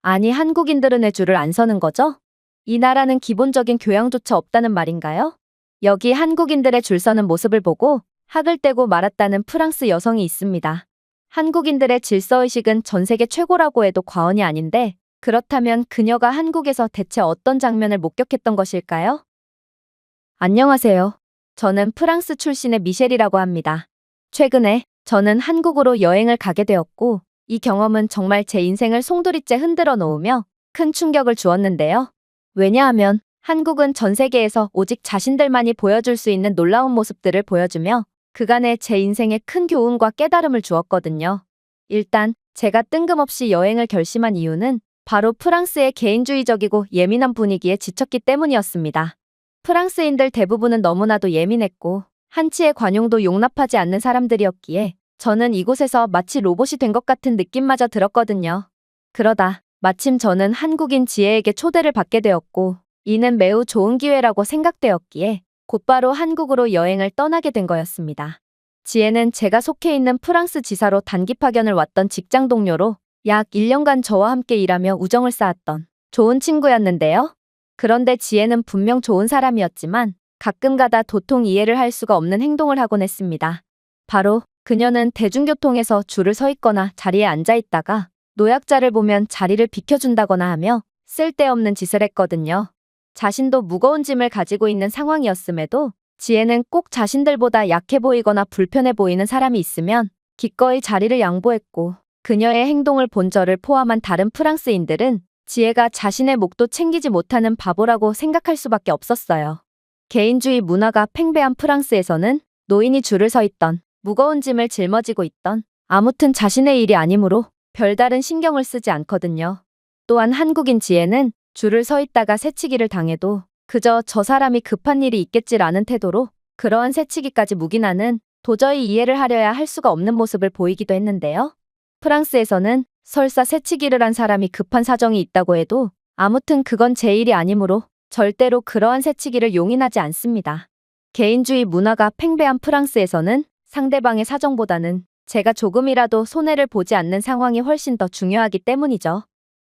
아니, 한국인들은 왜 줄을 안 서는 거죠? 이 나라는 기본적인 교양조차 없다는 말인가요? 여기 한국인들의 줄 서는 모습을 보고 학을 떼고 말았다는 프랑스 여성이 있습니다. 한국인들의 질서의식은 전 세계 최고라고 해도 과언이 아닌데, 그렇다면 그녀가 한국에서 대체 어떤 장면을 목격했던 것일까요? 안녕하세요. 저는 프랑스 출신의 미셸이라고 합니다. 최근에 저는 한국으로 여행을 가게 되었고, 이 경험은 정말 제 인생을 송두리째 흔들어 놓으며 큰 충격을 주었는데요. 왜냐하면 한국은 전 세계에서 오직 자신들만이 보여줄 수 있는 놀라운 모습들을 보여주며 그간의 제 인생에 큰 교훈과 깨달음을 주었거든요. 일단 제가 뜬금없이 여행을 결심한 이유는 바로 프랑스의 개인주의적이고 예민한 분위기에 지쳤기 때문이었습니다. 프랑스인들 대부분은 너무나도 예민했고 한치의 관용도 용납하지 않는 사람들이었기에 저는 이곳에서 마치 로봇이 된 것 같은 느낌마저 들었거든요. 그러다 마침 저는 한국인 지혜에게 초대를 받게 되었고 이는 매우 좋은 기회라고 생각되었기에 곧바로 한국으로 여행을 떠나게 된 거였습니다. 지혜는 제가 속해 있는 프랑스 지사로 단기 파견을 왔던 직장 동료로 약 1년간 저와 함께 일하며 우정을 쌓았던 좋은 친구였는데요. 그런데 지혜는 분명 좋은 사람이었지만 가끔가다 도통 이해를 할 수가 없는 행동을 하곤 했습니다. 바로 그녀는 대중교통에서 줄을 서 있거나 자리에 앉아 있다가 노약자를 보면 자리를 비켜준다거나 하며 쓸데없는 짓을 했거든요. 자신도 무거운 짐을 가지고 있는 상황이었음에도 지혜는 꼭 자신들보다 약해 보이거나 불편해 보이는 사람이 있으면 기꺼이 자리를 양보했고 그녀의 행동을 본 저를 포함한 다른 프랑스인들은 지혜가 자신의 목도 챙기지 못하는 바보라고 생각할 수밖에 없었어요. 개인주의 문화가 팽배한 프랑스에서는 노인이 줄을 서 있던 무거운 짐을 짊어지고 있던 아무튼 자신의 일이 아니므로 별다른 신경을 쓰지 않거든요. 또한 한국인 지혜는 줄을 서 있다가 새치기를 당해도 그저 저 사람이 급한 일이 있겠지라는 태도로 그러한 새치기까지 묵인하는 도저히 이해를 하려야 할 수가 없는 모습을 보이기도 했는데요. 프랑스에서는 설사 새치기를 한 사람이 급한 사정이 있다고 해도 아무튼 그건 제 일이 아니므로 절대로 그러한 새치기를 용인하지 않습니다. 개인주의 문화가 팽배한 프랑스에서는 상대방의 사정보다는 제가 조금이라도 손해를 보지 않는 상황이 훨씬 더 중요하기 때문이죠.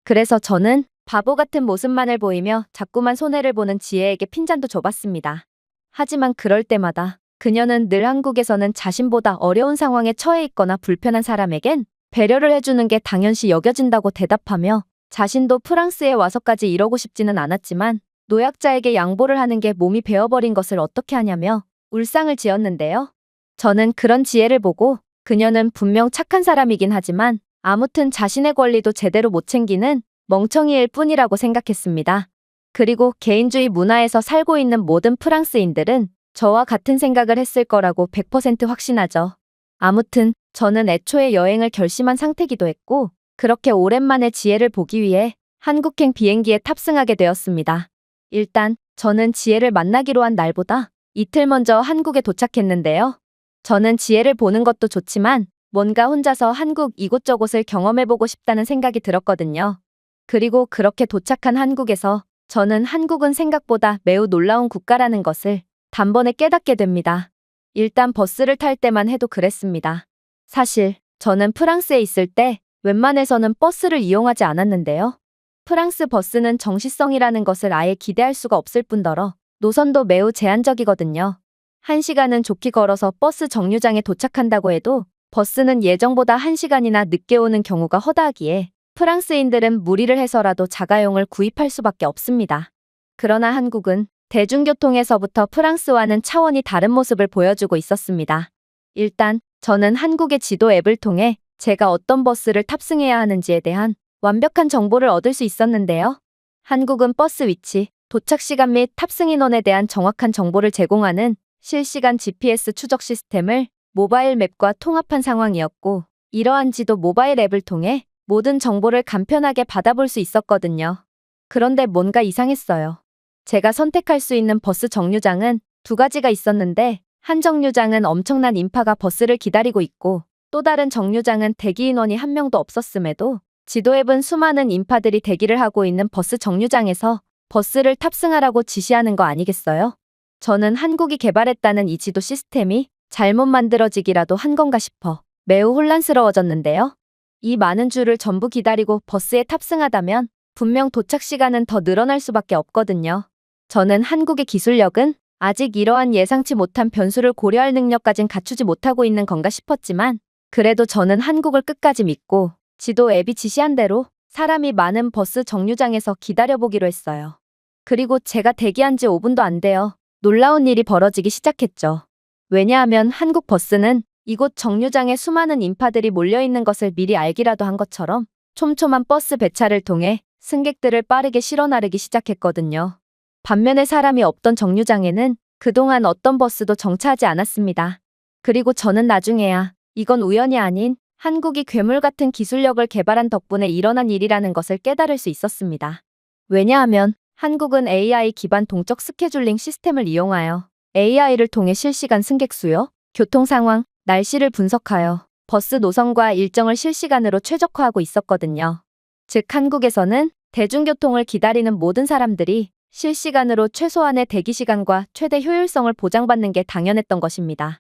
그래서 저는 바보 같은 모습만을 보이며 자꾸만 손해를 보는 지혜에게 핀잔도 줘봤습니다. 하지만 그럴 때마다 그녀는 늘 한국에서는 자신보다 어려운 상황에 처해 있거나 불편한 사람에겐 배려를 해주는 게 당연시 여겨진다고 대답하며 자신도 프랑스에 와서까지 이러고 싶지는 않았지만 노약자에게 양보를 하는 게 몸이 배어버린 것을 어떻게 하냐며 울상을 지었는데요. 저는 그런 지혜를 보고 그녀는 분명 착한 사람이긴 하지만 아무튼 자신의 권리도 제대로 못 챙기는 멍청이일 뿐이라고 생각했습니다. 그리고 개인주의 문화에서 살고 있는 모든 프랑스인들은 저와 같은 생각을 했을 거라고 100% 확신하죠. 아무튼 저는 애초에 여행을 결심한 상태기도 했고 그렇게 오랜만에 지혜를 보기 위해 한국행 비행기에 탑승하게 되었습니다. 일단 저는 지혜를 만나기로 한 날보다 이틀 먼저 한국에 도착했는데요. 저는 지혜를 보는 것도 좋지만 뭔가 혼자서 한국 이곳저곳을 경험해보고 싶다는 생각이 들었거든요. 그리고 그렇게 도착한 한국에서 저는 한국은 생각보다 매우 놀라운 국가라는 것을 단번에 깨닫게 됩니다. 일단 버스를 탈 때만 해도 그랬습니다. 사실 저는 프랑스에 있을 때 웬만해서는 버스를 이용하지 않았는데요. 프랑스 버스는 정시성이라는 것을 아예 기대할 수가 없을 뿐더러 노선도 매우 제한적이거든요. 1시간은 좋게 걸어서 버스 정류장에 도착한다고 해도 버스는 예정보다 1시간이나 늦게 오는 경우가 허다하기에 프랑스인들은 무리를 해서라도 자가용을 구입할 수밖에 없습니다. 그러나 한국은 대중교통에서부터 프랑스와는 차원이 다른 모습을 보여주고 있었습니다. 일단 저는 한국의 지도 앱을 통해 제가 어떤 버스를 탑승해야 하는지에 대한 완벽한 정보를 얻을 수 있었는데요. 한국은 버스 위치, 도착 시간 및 탑승 인원에 대한 정확한 정보를 제공하는 실시간 GPS 추적 시스템을 모바일 맵과 통합한 상황이었고 이러한 지도 모바일 앱을 통해 모든 정보를 간편하게 받아볼 수 있었거든요. 그런데 뭔가 이상했어요. 제가 선택할 수 있는 버스 정류장은 두 가지가 있었는데 한 정류장은 엄청난 인파가 버스를 기다리고 있고 또 다른 정류장은 대기 인원이 한 명도 없었음에도 지도 앱은 수많은 인파들이 대기를 하고 있는 버스 정류장에서 버스를 탑승하라고 지시하는 거 아니겠어요? 저는 한국이 개발했다는 이 지도 시스템이 잘못 만들어지기라도 한 건가 싶어 매우 혼란스러워졌는데요. 이 많은 줄을 전부 기다리고 버스에 탑승하다면 분명 도착 시간은 더 늘어날 수밖에 없거든요. 저는 한국의 기술력은 아직 이러한 예상치 못한 변수를 고려할 능력까진 갖추지 못하고 있는 건가 싶었지만 그래도 저는 한국을 끝까지 믿고 지도 앱이 지시한 대로 사람이 많은 버스 정류장에서 기다려보기로 했어요. 그리고 제가 대기한 지 5분도 안 돼요. 놀라운 일이 벌어지기 시작했죠. 왜냐하면 한국 버스는 이곳 정류장에 수많은 인파들이 몰려있는 것을 미리 알기라도 한 것처럼 촘촘한 버스 배차를 통해 승객들을 빠르게 실어 나르기 시작했거든요. 반면에 사람이 없던 정류장에는 그동안 어떤 버스도 정차하지 않았습니다. 그리고 저는 나중에야 이건 우연이 아닌 한국이 괴물 같은 기술력을 개발한 덕분에 일어난 일이라는 것을 깨달을 수 있었습니다. 왜냐하면 한국은 AI 기반 동적 스케줄링 시스템을 이용하여 AI를 통해 실시간 승객 수요, 교통 상황, 날씨를 분석하여 버스 노선과 일정을 실시간으로 최적화하고 있었거든요. 즉 한국에서는 대중교통을 기다리는 모든 사람들이 실시간으로 최소한의 대기시간과 최대 효율성을 보장받는 게 당연했던 것입니다.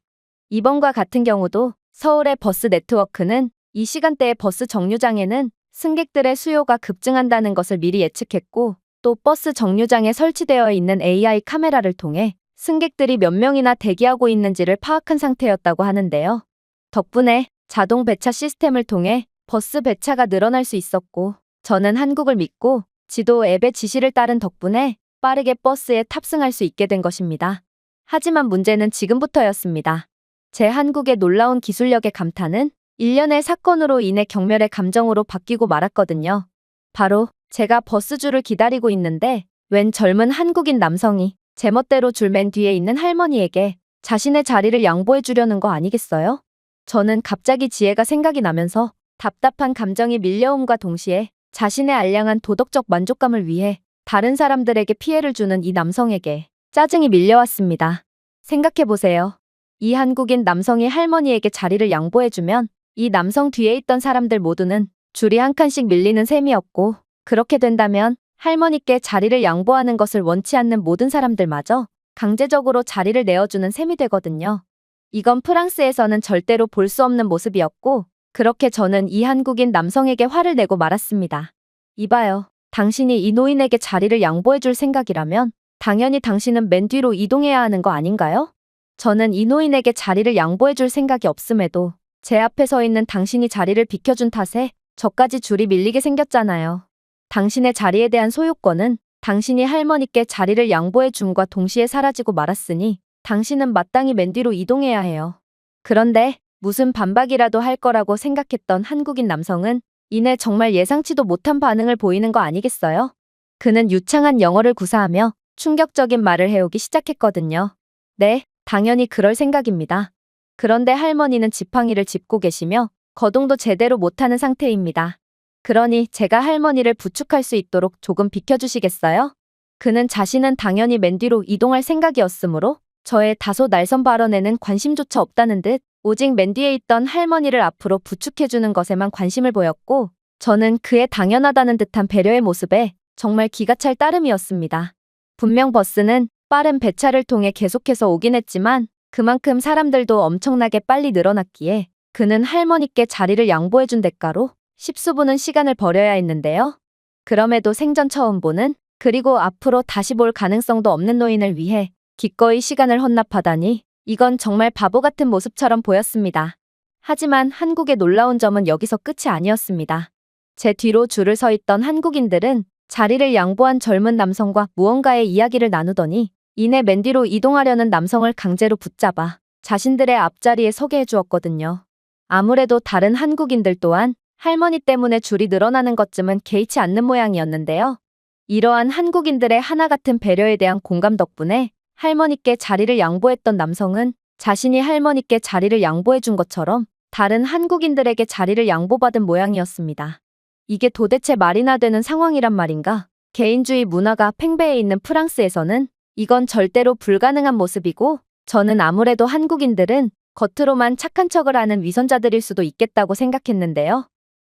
이번과 같은 경우도 서울의 버스 네트워크는 이 시간대의 버스 정류장에는 승객들의 수요가 급증한다는 것을 미리 예측했고 또 버스 정류장에 설치되어 있는 AI 카메라를 통해 승객들이 몇 명이나 대기하고 있는지를 파악한 상태였다고 하는데요. 덕분에 자동 배차 시스템을 통해 버스 배차가 늘어날 수 있었고 저는 한국을 믿고 지도 앱의 지시를 따른 덕분에 빠르게 버스에 탑승할 수 있게 된 것입니다. 하지만 문제는 지금부터였습니다. 제 한국의 놀라운 기술력의 감탄은 일련의 사건으로 인해 경멸의 감정으로 바뀌고 말았거든요. 바로 제가 버스줄을 기다리고 있는데 웬 젊은 한국인 남성이 제멋대로 줄 맨 뒤에 있는 할머니에게 자신의 자리를 양보해 주려는 거 아니겠어요? 저는 갑자기 지혜가 생각이 나면서 답답한 감정이 밀려옴과 동시에 자신의 알량한 도덕적 만족감을 위해 다른 사람들에게 피해를 주는 이 남성에게 짜증이 밀려왔습니다. 생각해보세요. 이 한국인 남성이 할머니에게 자리를 양보해주면 이 남성 뒤에 있던 사람들 모두는 줄이 한 칸씩 밀리는 셈이었고 그렇게 된다면 할머니께 자리를 양보하는 것을 원치 않는 모든 사람들마저 강제적으로 자리를 내어주는 셈이 되거든요. 이건 프랑스에서는 절대로 볼 수 없는 모습이었고 그렇게 저는 이 한국인 남성에게 화를 내고 말았습니다. 이봐요. 당신이 이 노인에게 자리를 양보해줄 생각이라면 당연히 당신은 맨 뒤로 이동해야 하는 거 아닌가요? 저는 이 노인에게 자리를 양보해줄 생각이 없음에도 제 앞에 서 있는 당신이 자리를 비켜준 탓에 저까지 줄이 밀리게 생겼잖아요. 당신의 자리에 대한 소유권은 당신이 할머니께 자리를 양보해줌과 동시에 사라지고 말았으니 당신은 마땅히 맨 뒤로 이동해야 해요. 그런데 무슨 반박이라도 할 거라고 생각했던 한국인 남성은 이내 정말 예상치도 못한 반응을 보이는 거 아니겠어요? 그는 유창한 영어를 구사하며 충격적인 말을 해오기 시작했거든요. 네, 당연히 그럴 생각입니다. 그런데 할머니는 지팡이를 짚고 계시며 거동도 제대로 못하는 상태입니다. 그러니 제가 할머니를 부축할 수 있도록 조금 비켜주시겠어요? 그는 자신은 당연히 맨 뒤로 이동할 생각이었으므로 저의 다소 날선 발언에는 관심조차 없다는 듯 오직 맨 뒤에 있던 할머니를 앞으로 부축해주는 것에만 관심을 보였고 저는 그의 당연하다는 듯한 배려의 모습에 정말 기가 찰 따름이었습니다. 분명 버스는 빠른 배차를 통해 계속해서 오긴 했지만 그만큼 사람들도 엄청나게 빨리 늘어났기에 그는 할머니께 자리를 양보해준 대가로 십수분은 시간을 버려야 했는데요. 그럼에도 생전 처음 보는 그리고 앞으로 다시 볼 가능성도 없는 노인을 위해 기꺼이 시간을 헌납하다니 이건 정말 바보 같은 모습처럼 보였습니다. 하지만 한국의 놀라운 점은 여기서 끝이 아니었습니다. 제 뒤로 줄을 서 있던 한국인들은 자리를 양보한 젊은 남성과 무언가의 이야기를 나누더니 이내 맨 뒤로 이동하려는 남성을 강제로 붙잡아 자신들의 앞자리에 서게 해주었거든요. 아무래도 다른 한국인들 또한 할머니 때문에 줄이 늘어나는 것쯤은 개의치 않는 모양이었는데요. 이러한 한국인들의 하나 같은 배려에 대한 공감 덕분에 할머니께 자리를 양보했던 남성은 자신이 할머니께 자리를 양보해준 것처럼 다른 한국인들에게 자리를 양보받은 모양이었습니다. 이게 도대체 말이나 되는 상황이란 말인가? 개인주의 문화가 팽배해 있는 프랑스에서는 이건 절대로 불가능한 모습이고 저는 아무래도 한국인들은 겉으로만 착한 척을 하는 위선자들일 수도 있겠다고 생각했는데요.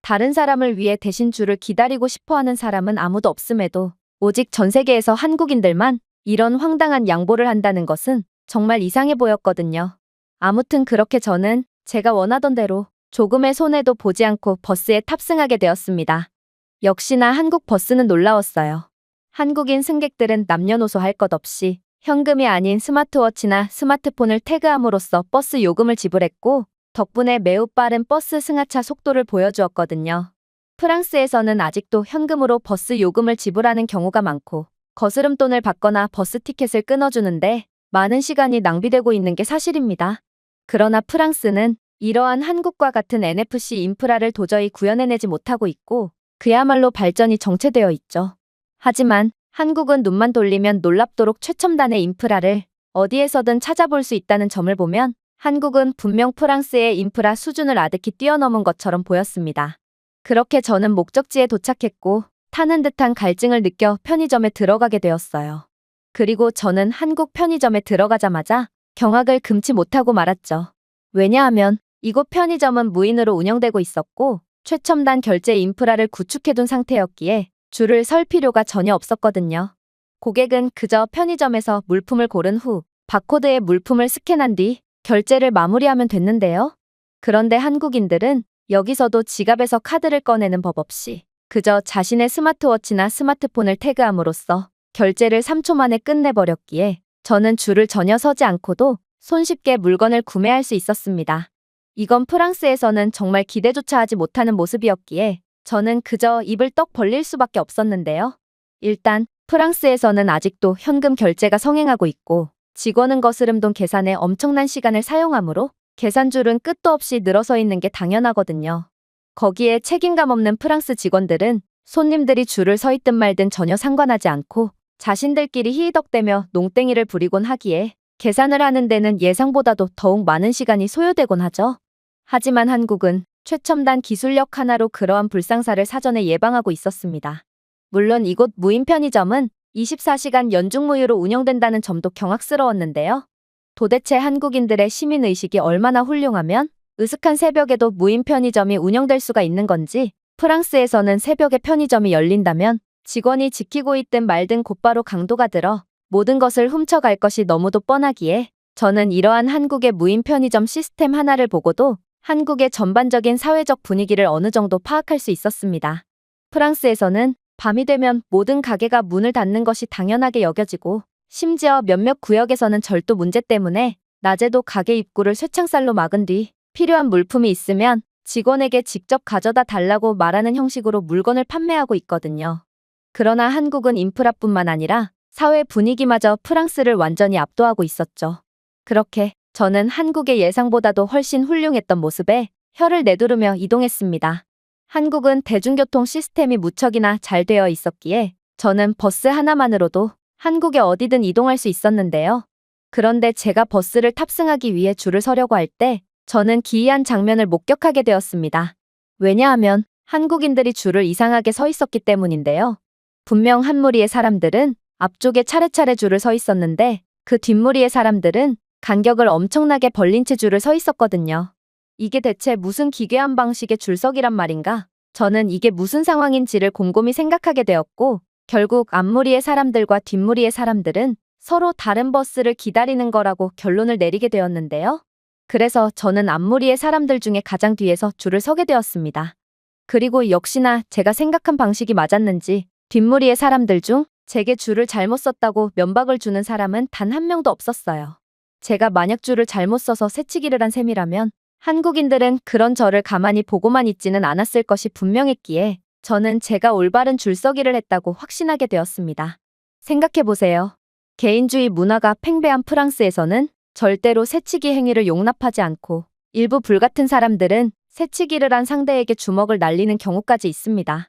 다른 사람을 위해 대신 줄을 기다리고 싶어하는 사람은 아무도 없음에도 오직 전 세계에서 한국인들만 이런 황당한 양보를 한다는 것은 정말 이상해 보였거든요. 아무튼 그렇게 저는 제가 원하던 대로 조금의 손해도 보지 않고 버스에 탑승하게 되었습니다. 역시나 한국 버스는 놀라웠어요. 한국인 승객들은 남녀노소 할 것 없이 현금이 아닌 스마트워치나 스마트폰을 태그함으로써 버스 요금을 지불했고, 덕분에 매우 빠른 버스 승하차 속도를 보여주었거든요. 프랑스에서는 아직도 현금으로 버스 요금을 지불하는 경우가 많고, 거스름돈을 받거나 버스 티켓을 끊어주는데 많은 시간이 낭비되고 있는 게 사실입니다. 그러나 프랑스는 이러한 한국과 같은 NFC 인프라를 도저히 구현해내지 못하고 있고, 그야말로 발전이 정체되어 있죠. 하지만 한국은 눈만 돌리면 놀랍도록 최첨단의 인프라를 어디에서든 찾아볼 수 있다는 점을 보면 한국은 분명 프랑스의 인프라 수준을 아득히 뛰어넘은 것처럼 보였습니다. 그렇게 저는 목적지에 도착했고, 타는 듯한 갈증을 느껴 편의점에 들어가게 되었어요. 그리고 저는 한국 편의점에 들어가자마자 경악을 금치 못하고 말았죠. 왜냐하면 이곳 편의점은 무인으로 운영되고 있었고, 최첨단 결제 인프라를 구축해둔 상태였기에 줄을 설 필요가 전혀 없었거든요. 고객은 그저 편의점에서 물품을 고른 후 바코드에 물품을 스캔한 뒤 결제를 마무리하면 됐는데요. 그런데 한국인들은 여기서도 지갑에서 카드를 꺼내는 법 없이 그저 자신의 스마트워치나 스마트폰을 태그함으로써 결제를 3초 만에 끝내버렸기에 저는 줄을 전혀 서지 않고도 손쉽게 물건을 구매할 수 있었습니다. 이건 프랑스에서는 정말 기대조차 하지 못하는 모습이었기에 저는 그저 입을 떡 벌릴 수밖에 없었는데요. 일단 프랑스에서는 아직도 현금 결제가 성행하고 있고, 직원은 거스름돈 계산에 엄청난 시간을 사용하므로 계산줄은 끝도 없이 늘어서 있는 게 당연하거든요. 거기에 책임감 없는 프랑스 직원들은 손님들이 줄을 서 있든 말든 전혀 상관하지 않고 자신들끼리 히히덕대며 농땡이를 부리곤 하기에 계산을 하는 데는 예상보다도 더욱 많은 시간이 소요되곤 하죠. 하지만 한국은 최첨단 기술력 하나로 그러한 불상사를 사전에 예방하고 있었습니다. 물론 이곳 무인 편의점은 24시간 연중무휴로 운영된다는 점도 경악스러웠는데요. 도대체 한국인들의 시민의식이 얼마나 훌륭하면 으슥한 새벽에도 무인 편의점이 운영될 수가 있는 건지, 프랑스에서는 새벽에 편의점이 열린다면 직원이 지키고 있든 말든 곧바로 강도가 들어 모든 것을 훔쳐갈 것이 너무도 뻔하기에 저는 이러한 한국의 무인 편의점 시스템 하나를 보고도 한국의 전반적인 사회적 분위기를 어느 정도 파악할 수 있었습니다. 프랑스에서는 밤이 되면 모든 가게가 문을 닫는 것이 당연하게 여겨지고, 심지어 몇몇 구역에서는 절도 문제 때문에 낮에도 가게 입구를 쇠창살로 막은 뒤 필요한 물품이 있으면 직원에게 직접 가져다 달라고 말하는 형식으로 물건을 판매하고 있거든요. 그러나 한국은 인프라뿐만 아니라 사회 분위기마저 프랑스를 완전히 압도하고 있었죠. 그렇게 저는 한국의 예상보다도 훨씬 훌륭했던 모습에 혀를 내두르며 이동했습니다. 한국은 대중교통 시스템이 무척이나 잘 되어 있었기에 저는 버스 하나만으로도 한국에 어디든 이동할 수 있었는데요. 그런데 제가 버스를 탑승하기 위해 줄을 서려고 할 때 저는 기이한 장면을 목격하게 되었습니다. 왜냐하면 한국인들이 줄을 이상하게 서 있었기 때문인데요. 분명 한 무리의 사람들은 앞쪽에 차례차례 줄을 서 있었는데 그 뒷무리의 사람들은 간격을 엄청나게 벌린 채 줄을 서 있었거든요. 이게 대체 무슨 기괴한 방식의 줄서기란 말인가? 저는 이게 무슨 상황인지를 곰곰이 생각하게 되었고, 결국 앞무리의 사람들과 뒷무리의 사람들은 서로 다른 버스를 기다리는 거라고 결론을 내리게 되었는데요. 그래서 저는 앞무리의 사람들 중에 가장 뒤에서 줄을 서게 되었습니다. 그리고 역시나 제가 생각한 방식이 맞았는지 뒷무리의 사람들 중 제게 줄을 잘못 섰다고 면박을 주는 사람은 단 한 명도 없었어요. 제가 만약 줄을 잘못 서서 새치기를 한 셈이라면 한국인들은 그런 저를 가만히 보고만 있지는 않았을 것이 분명했기에 저는 제가 올바른 줄서기를 했다고 확신하게 되었습니다. 생각해보세요. 개인주의 문화가 팽배한 프랑스에서는 절대로 새치기 행위를 용납하지 않고 일부 불같은 사람들은 새치기를 한 상대에게 주먹을 날리는 경우까지 있습니다.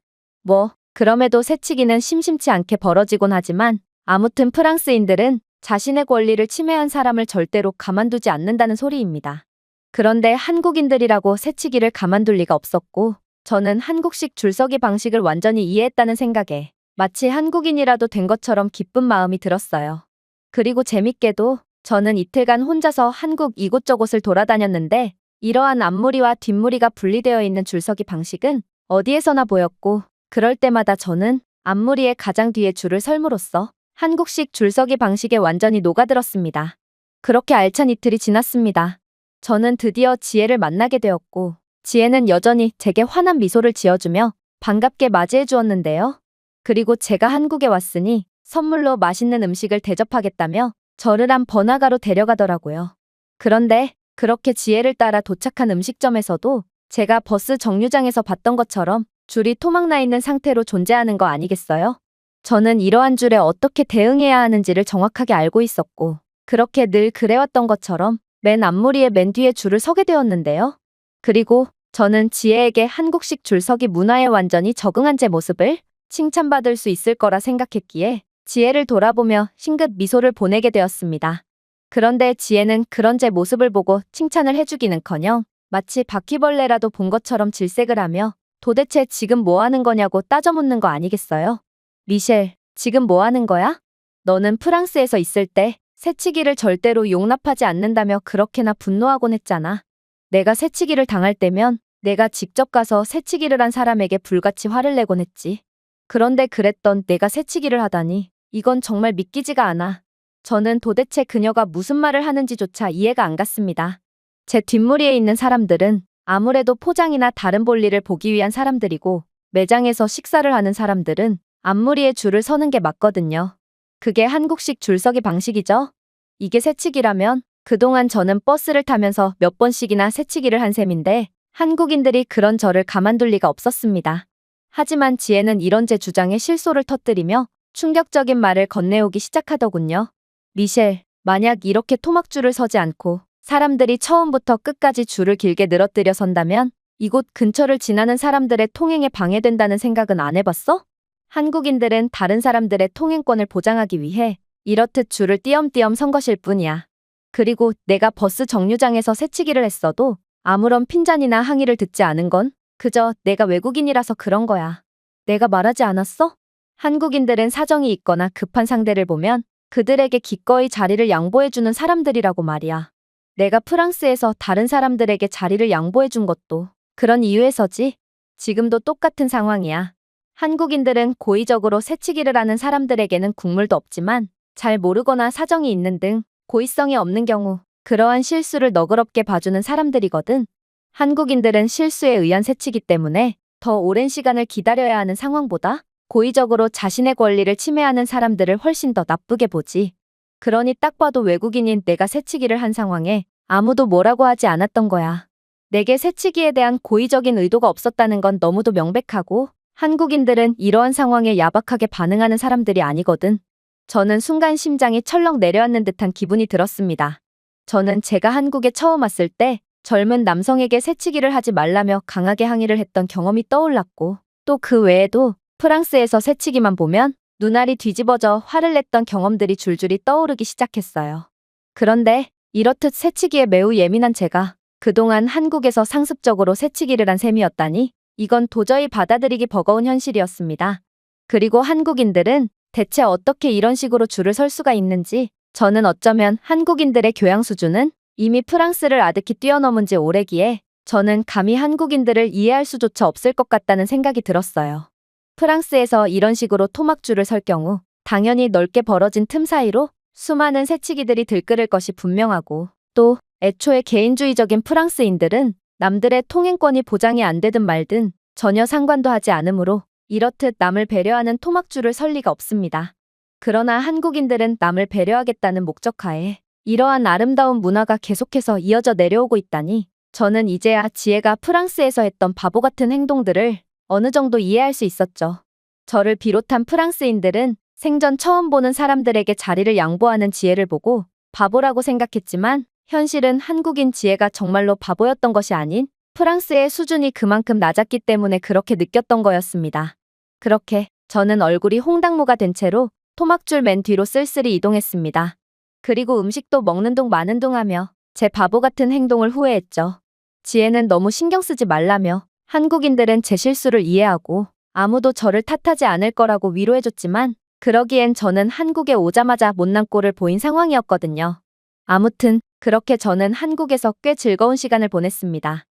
그럼에도 새치기는 심심치 않게 벌어지곤 하지만 아무튼 프랑스인들은 자신의 권리를 침해한 사람을 절대로 가만두지 않는다는 소리입니다. 그런데 한국인들이라고 새치기를 가만둘 리가 없었고, 저는 한국식 줄서기 방식을 완전히 이해했다는 생각에 마치 한국인이라도 된 것처럼 기쁜 마음이 들었어요. 그리고 재밌게도 저는 이틀간 혼자서 한국 이곳저곳을 돌아다녔는데 이러한 앞무리와 뒷무리가 분리되어 있는 줄서기 방식은 어디에서나 보였고, 그럴 때마다 저는 앞무리의 가장 뒤에 줄을 설므로써 한국식 줄서기 방식에 완전히 녹아들었습니다. 그렇게 알찬 이틀이 지났습니다. 저는 드디어 지혜를 만나게 되었고, 지혜는 여전히 제게 환한 미소를 지어주며 반갑게 맞이해 주었는데요. 그리고 제가 한국에 왔으니 선물로 맛있는 음식을 대접하겠다며 저를 한 번화가로 데려가더라고요. 그런데 그렇게 지혜를 따라 도착한 음식점에서도 제가 버스 정류장에서 봤던 것처럼 줄이 토막나 있는 상태로 존재하는 거 아니겠어요? 저는 이러한 줄에 어떻게 대응해야 하는지를 정확하게 알고 있었고, 그렇게 늘 그래왔던 것처럼 맨 앞무리에 맨 뒤에 줄을 서게 되었는데요. 그리고 저는 지혜에게 한국식 줄서기 문화에 완전히 적응한 제 모습을 칭찬받을 수 있을 거라 생각했기에 지혜를 돌아보며 싱긋 미소를 보내게 되었습니다. 그런데 지혜는 그런 제 모습을 보고 칭찬을 해주기는커녕 마치 바퀴벌레라도 본 것처럼 질색을 하며 도대체 지금 뭐 하는 거냐고 따져 묻는 거 아니겠어요? 미셸, 지금 뭐 하는 거야? 너는 프랑스에서 있을 때 새치기를 절대로 용납하지 않는다며 그렇게나 분노하곤 했잖아. 내가 새치기를 당할 때면 내가 직접 가서 새치기를 한 사람에게 불같이 화를 내곤 했지. 그런데 그랬던 내가 새치기를 하다니 이건 정말 믿기지가 않아. 저는 도대체 그녀가 무슨 말을 하는지조차 이해가 안 갔습니다. 제 뒷무리에 있는 사람들은 아무래도 포장이나 다른 볼일을 보기 위한 사람들이고 매장에서 식사를 하는 사람들은 앞무리에 줄을 서는 게 맞거든요. 그게 한국식 줄서기 방식이죠. 이게 새치기라면 그동안 저는 버스를 타면서 몇 번씩이나 새치기를 한 셈인데 한국인들이 그런 저를 가만둘 리가 없었습니다. 하지만 지혜는 이런 제 주장에 실소를 터뜨리며 충격적인 말을 건네오기 시작하더군요. 미셸, 만약 이렇게 토막줄을 서지 않고 사람들이 처음부터 끝까지 줄을 길게 늘어뜨려 선다면 이곳 근처를 지나는 사람들의 통행에 방해된다는 생각은 안 해봤어? 한국인들은 다른 사람들의 통행권을 보장하기 위해 이렇듯 줄을 띄엄띄엄 선 것일 뿐이야. 그리고 내가 버스 정류장에서 새치기를 했어도 아무런 핀잔이나 항의를 듣지 않은 건 그저 내가 외국인이라서 그런 거야. 내가 말하지 않았어? 한국인들은 사정이 있거나 급한 상대를 보면 그들에게 기꺼이 자리를 양보해주는 사람들이라고 말이야. 내가 프랑스에서 다른 사람들에게 자리를 양보해준 것도 그런 이유에서지. 지금도 똑같은 상황이야. 한국인들은 고의적으로 새치기를 하는 사람들에게는 국물도 없지만 잘 모르거나 사정이 있는 등 고의성이 없는 경우 그러한 실수를 너그럽게 봐주는 사람들이거든. 한국인들은 실수에 의한 새치기 때문에 더 오랜 시간을 기다려야 하는 상황보다 고의적으로 자신의 권리를 침해하는 사람들을 훨씬 더 나쁘게 보지. 그러니 딱 봐도 외국인인 내가 새치기를 한 상황에 아무도 뭐라고 하지 않았던 거야. 내게 새치기에 대한 고의적인 의도가 없었다는 건 너무도 명백하고 한국인들은 이러한 상황에 야박하게 반응하는 사람들이 아니거든. 저는 순간 심장이 철렁 내려앉는 듯한 기분이 들었습니다. 저는 제가 한국에 처음 왔을 때 젊은 남성에게 새치기를 하지 말라며 강하게 항의를 했던 경험이 떠올랐고 또 그 외에도 프랑스에서 새치기만 보면 눈알이 뒤집어져 화를 냈던 경험들이 줄줄이 떠오르기 시작했어요. 그런데 이렇듯 새치기에 매우 예민한 제가 그동안 한국에서 상습적으로 새치기를 한 셈이었다니 이건 도저히 받아들이기 버거운 현실이었습니다. 그리고 한국인들은 대체 어떻게 이런 식으로 줄을 설 수가 있는지 저는 어쩌면 한국인들의 교양 수준은 이미 프랑스를 아득히 뛰어넘은 지 오래기에 저는 감히 한국인들을 이해할 수조차 없을 것 같다는 생각이 들었어요. 프랑스에서 이런 식으로 토막줄을 설 경우 당연히 넓게 벌어진 틈 사이로 수많은 새치기들이 들끓을 것이 분명하고 또 애초에 개인주의적인 프랑스인들은 남들의 통행권이 보장이 안 되든 말든 전혀 상관도 하지 않으므로 이렇듯 남을 배려하는 토막줄을 설 리가 없습니다. 그러나 한국인들은 남을 배려하겠다는 목적하에 이러한 아름다운 문화가 계속해서 이어져 내려오고 있다니 저는 이제야 지혜가 프랑스에서 했던 바보 같은 행동들을 어느 정도 이해할 수 있었죠. 저를 비롯한 프랑스인들은 생전 처음 보는 사람들에게 자리를 양보하는 지혜를 보고 바보라고 생각했지만 현실은 한국인 지혜가 정말로 바보였던 것이 아닌 프랑스의 수준이 그만큼 낮았기 때문에 그렇게 느꼈던 거였습니다. 그렇게 저는 얼굴이 홍당무가 된 채로 토막줄 맨 뒤로 쓸쓸히 이동했습니다. 그리고 음식도 먹는 둥 마는 둥 하며 제 바보 같은 행동을 후회했죠. 지혜는 너무 신경 쓰지 말라며 한국인들은 제 실수를 이해하고 아무도 저를 탓하지 않을 거라고 위로해줬지만 그러기엔 저는 한국에 오자마자 못난 꼴을 보인 상황이었거든요. 아무튼 그렇게 저는 한국에서 꽤 즐거운 시간을 보냈습니다.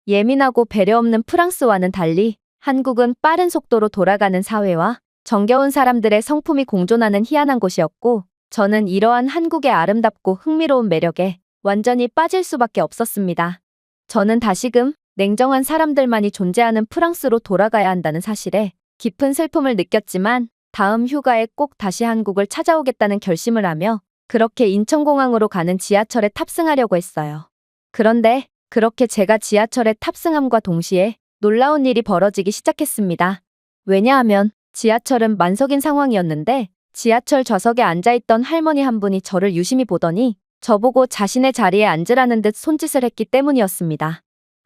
예민하고 배려 없는 프랑스와는 달리 한국은 빠른 속도로 돌아가는 사회와 정겨운 사람들의 성품이 공존하는 희한한 곳이었고 저는 이러한 한국의 아름답고 흥미로운 매력에 완전히 빠질 수밖에 없었습니다. 저는 다시금 냉정한 사람들만이 존재하는 프랑스로 돌아가야 한다는 사실에 깊은 슬픔을 느꼈지만 다음 휴가에 꼭 다시 한국을 찾아오겠다는 결심을 하며 그렇게 인천공항으로 가는 지하철에 탑승하려고 했어요. 그런데 그렇게 제가 지하철에 탑승함과 동시에 놀라운 일이 벌어지기 시작했습니다. 왜냐하면 지하철은 만석인 상황이었는데 지하철 좌석에 앉아있던 할머니 한 분이 저를 유심히 보더니 저보고 자신의 자리에 앉으라는 듯 손짓을 했기 때문이었습니다.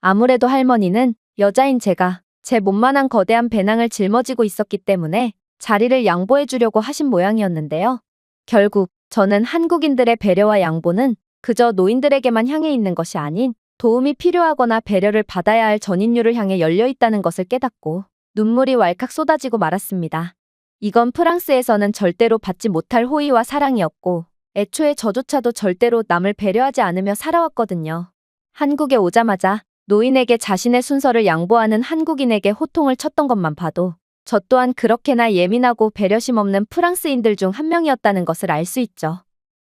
아무래도 할머니는 여자인 제가 제 몸만한 거대한 배낭을 짊어지고 있었기 때문에 자리를 양보해 주려고 하신 모양이었는데요. 결국 저는 한국인들의 배려와 양보는 그저 노인들에게만 향해 있는 것이 아닌 도움이 필요하거나 배려를 받아야 할 전인류를 향해 열려 있다는 것을 깨닫고 눈물이 왈칵 쏟아지고 말았습니다. 이건 프랑스에서는 절대로 받지 못할 호의와 사랑이었고 애초에 저조차도 절대로 남을 배려하지 않으며 살아왔거든요. 한국에 오자마자 노인에게 자신의 순서를 양보하는 한국인에게 호통을 쳤던 것만 봐도 저 또한 그렇게나 예민하고 배려심 없는 프랑스인들 중 한 명이었다는 것을 알 수 있죠.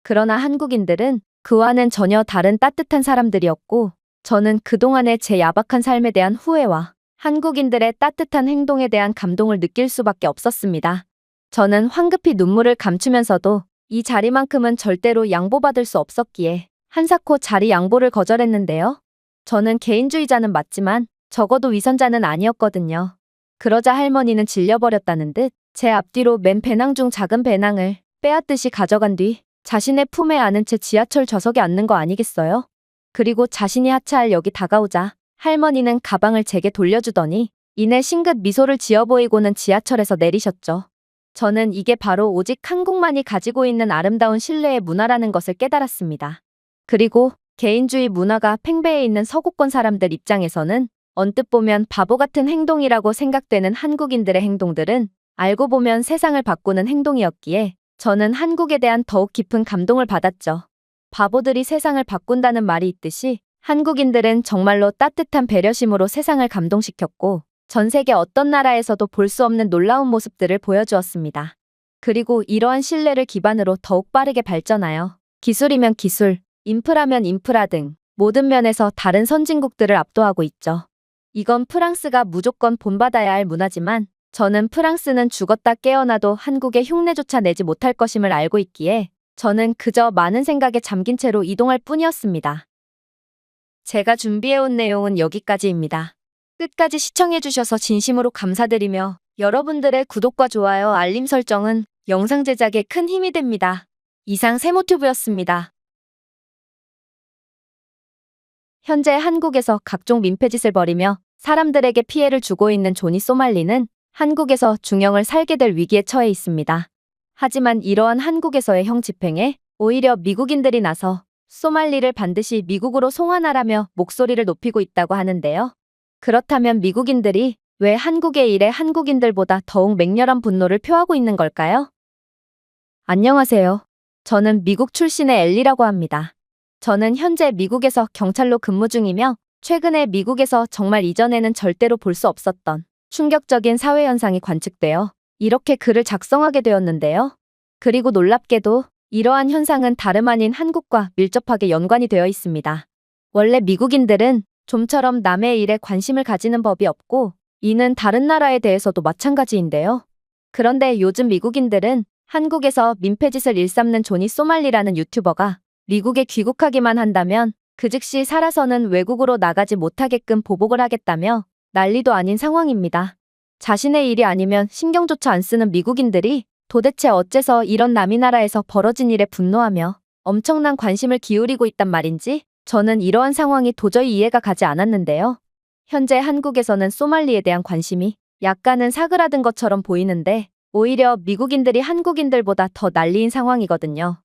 그러나 한국인들은 그와는 전혀 다른 따뜻한 사람들이었고 저는 그동안의 제 야박한 삶에 대한 후회와 한국인들의 따뜻한 행동에 대한 감동을 느낄 수밖에 없었습니다. 저는 황급히 눈물을 감추면서도 이 자리만큼은 절대로 양보받을 수 없었기에 한사코 자리 양보를 거절했는데요. 저는 개인주의자는 맞지만 적어도 위선자는 아니었거든요. 그러자 할머니는 질려버렸다는 듯 제 앞뒤로 맨 배낭 중 작은 배낭을 빼앗듯이 가져간 뒤 자신의 품에 안은 채 지하철 좌석에 앉는 거 아니겠어요? 그리고 자신이 하차할 역이 다가오자 할머니는 가방을 제게 돌려주더니 이내 싱긋 미소를 지어 보이고는 지하철에서 내리셨죠. 저는 이게 바로 오직 한국만이 가지고 있는 아름다운 신뢰의 문화라는 것을 깨달았습니다. 그리고 개인주의 문화가 팽배해 있는 서구권 사람들 입장에서는 언뜻 보면 바보 같은 행동이라고 생각되는 한국인들의 행동들은 알고 보면 세상을 바꾸는 행동이었기에 저는 한국에 대한 더욱 깊은 감동을 받았죠. 바보들이 세상을 바꾼다는 말이 있듯이 한국인들은 정말로 따뜻한 배려심으로 세상을 감동시켰고 전 세계 어떤 나라에서도 볼 수 없는 놀라운 모습들을 보여주었습니다. 그리고 이러한 신뢰를 기반으로 더욱 빠르게 발전하여 기술이면 기술, 인프라면 인프라 등 모든 면에서 다른 선진국들을 압도하고 있죠. 이건 프랑스가 무조건 본받아야 할 문화지만 저는 프랑스는 죽었다 깨어나도 한국의 흉내조차 내지 못할 것임을 알고 있기에 저는 그저 많은 생각에 잠긴 채로 이동할 뿐이었습니다. 제가 준비해온 내용은 여기까지입니다. 끝까지 시청해주셔서 진심으로 감사드리며 여러분들의 구독과 좋아요, 알림 설정은 영상 제작에 큰 힘이 됩니다. 이상 세모튜브였습니다. 현재 한국에서 각종 민폐짓을 벌이며 사람들에게 피해를 주고 있는 조니 소말리는 한국에서 중형을 살게 될 위기에 처해 있습니다. 하지만 이러한 한국에서의 형 집행에 오히려 미국인들이 나서 소말리를 반드시 미국으로 송환하라며 목소리를 높이고 있다고 하는데요. 그렇다면 미국인들이 왜 한국의 일에 한국인들보다 더욱 맹렬한 분노를 표하고 있는 걸까요? 안녕하세요. 저는 미국 출신의 엘리라고 합니다. 저는 현재 미국에서 경찰로 근무 중이며 최근에 미국에서 정말 이전에는 절대로 볼 수 없었던 충격적인 사회 현상이 관측되어 이렇게 글을 작성하게 되었는데요. 그리고 놀랍게도 이러한 현상은 다름 아닌 한국과 밀접하게 연관이 되어 있습니다. 원래 미국인들은 좀처럼 남의 일에 관심을 가지는 법이 없고 이는 다른 나라에 대해서도 마찬가지인데요. 그런데 요즘 미국인들은 한국에서 민폐짓을 일삼는 조니 소말리라는 유튜버가 미국에 귀국하기만 한다면 그 즉시 살아서는 외국으로 나가지 못하게끔 보복을 하겠다며 난리도 아닌 상황입니다. 자신의 일이 아니면 신경조차 안 쓰는 미국인들이 도대체 어째서 이런 남의 나라에서 벌어진 일에 분노하며 엄청난 관심을 기울이고 있단 말인지 저는 이러한 상황이 도저히 이해가 가지 않았는데요. 현재 한국에서는 소말리에 대한 관심이 약간은 사그라든 것처럼 보이는데 오히려 미국인들이 한국인들보다 더 난리인 상황이거든요.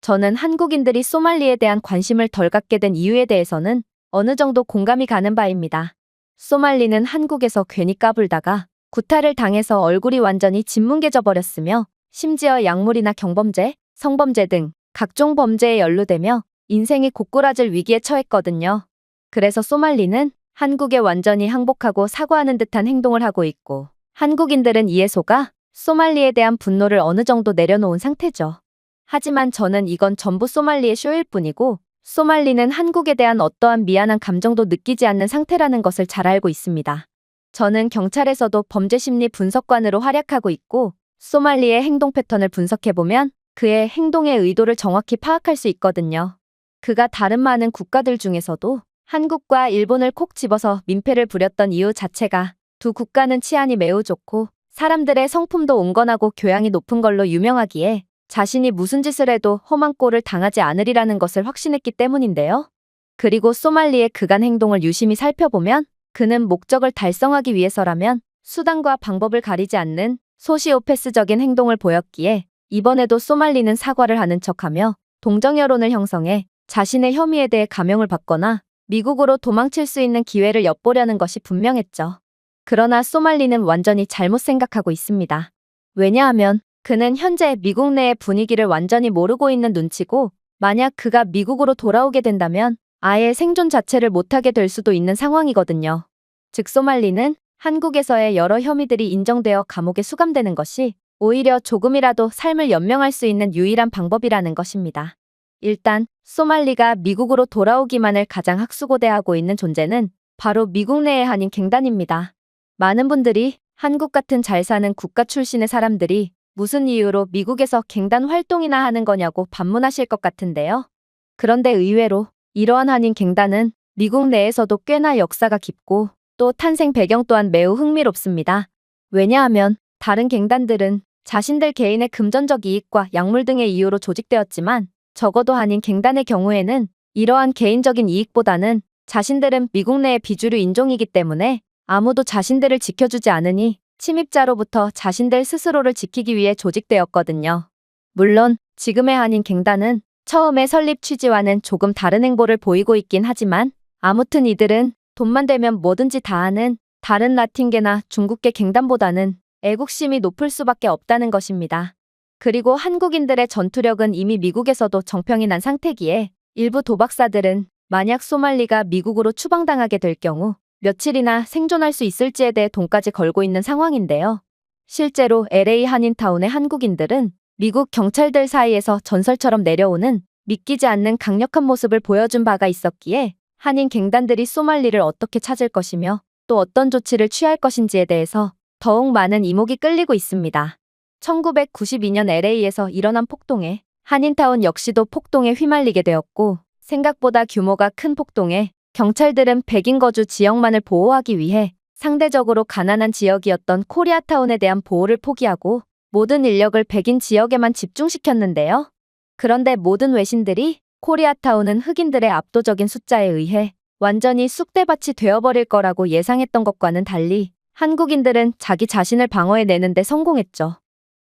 저는 한국인들이 소말리에 대한 관심을 덜 갖게 된 이유에 대해서는 어느 정도 공감이 가는 바입니다. 소말리는 한국에서 괜히 까불다가 구타를 당해서 얼굴이 완전히 짓뭉개져 버렸으며 심지어 약물이나 경범죄, 성범죄 등 각종 범죄에 연루되며 인생이 고꾸라질 위기에 처했거든요. 그래서 소말리는 한국에 완전히 항복하고 사과하는 듯한 행동을 하고 있고 한국인들은 이에 속아 소말리에 대한 분노를 어느 정도 내려놓은 상태죠. 하지만 저는 이건 전부 소말리의 쇼일 뿐이고 소말리는 한국에 대한 어떠한 미안한 감정도 느끼지 않는 상태라는 것을 잘 알고 있습니다. 저는 경찰에서도 범죄심리 분석관으로 활약하고 있고 소말리의 행동 패턴을 분석해보면 그의 행동의 의도를 정확히 파악할 수 있거든요. 그가 다른 많은 국가들 중에서도 한국과 일본을 콕 집어서 민폐를 부렸던 이유 자체가 두 국가는 치안이 매우 좋고 사람들의 성품도 온건하고 교양이 높은 걸로 유명하기에 자신이 무슨 짓을 해도 험한 꼴을 당하지 않으리라는 것을 확신했기 때문인데요. 그리고 소말리의 그간 행동을 유심히 살펴보면 그는 목적을 달성하기 위해서라면 수단과 방법을 가리지 않는 소시오패스적인 행동을 보였기에 이번에도 소말리는 사과를 하는 척하며 동정 여론을 형성해 자신의 혐의에 대해 감형을 받거나 미국으로 도망칠 수 있는 기회를 엿보려는 것이 분명했죠. 그러나 소말리는 완전히 잘못 생각하고 있습니다. 왜냐하면 그는 현재 미국 내의 분위기를 완전히 모르고 있는 눈치고 만약 그가 미국으로 돌아오게 된다면 아예 생존 자체를 못하게 될 수도 있는 상황이거든요. 즉 소말리는 한국에서의 여러 혐의들이 인정되어 감옥에 수감되는 것이 오히려 조금이라도 삶을 연명할 수 있는 유일한 방법이라는 것입니다. 일단 소말리가 미국으로 돌아오기만을 가장 학수고대하고 있는 존재는 바로 미국 내의 한인 갱단입니다. 많은 분들이 한국 같은 잘 사는 국가 출신의 사람들이 무슨 이유로 미국에서 갱단 활동이나 하는 거냐고 반문하실 것 같은데요. 그런데 의외로 이러한 한인 갱단은 미국 내에서도 꽤나 역사가 깊고 또 탄생 배경 또한 매우 흥미롭습니다. 왜냐하면 다른 갱단들은 자신들 개인의 금전적 이익과 약물 등의 이유로 조직되었지만 적어도 한인 갱단의 경우에는 이러한 개인적인 이익보다는 자신들은 미국 내의 비주류 인종이기 때문에 아무도 자신들을 지켜주지 않으니 침입자로부터 자신들 스스로를 지키기 위해 조직되었거든요. 물론 지금의 한인 갱단은 처음의 설립 취지와는 조금 다른 행보를 보이고 있긴 하지만 아무튼 이들은 돈만 되면 뭐든지 다 하는 다른 라틴계나 중국계 갱단보다는 애국심이 높을 수밖에 없다는 것입니다. 그리고 한국인들의 전투력은 이미 미국에서도 정평이 난 상태기에 일부 도박사들은 만약 소말리가 미국으로 추방당하게 될 경우 며칠이나 생존할 수 있을지에 대해 돈까지 걸고 있는 상황인데요. 실제로 LA 한인타운의 한국인들은 미국 경찰들 사이에서 전설처럼 내려오는 믿기지 않는 강력한 모습을 보여준 바가 있었기에 한인 갱단들이 소말리를 어떻게 찾을 것이며 또 어떤 조치를 취할 것인지에 대해서 더욱 많은 이목이 끌리고 있습니다. 1992년 LA에서 일어난 폭동에 한인타운 역시도 폭동에 휘말리게 되었고 생각보다 규모가 큰 폭동에 경찰들은 백인 거주 지역만을 보호하기 위해 상대적으로 가난한 지역이었던 코리아타운에 대한 보호를 포기하고 모든 인력을 백인 지역에만 집중시켰는데요. 그런데 모든 외신들이 코리아타운은 흑인들의 압도적인 숫자에 의해 완전히 쑥대밭이 되어버릴 거라고 예상했던 것과는 달리 한국인들은 자기 자신을 방어해내는 데 성공했죠.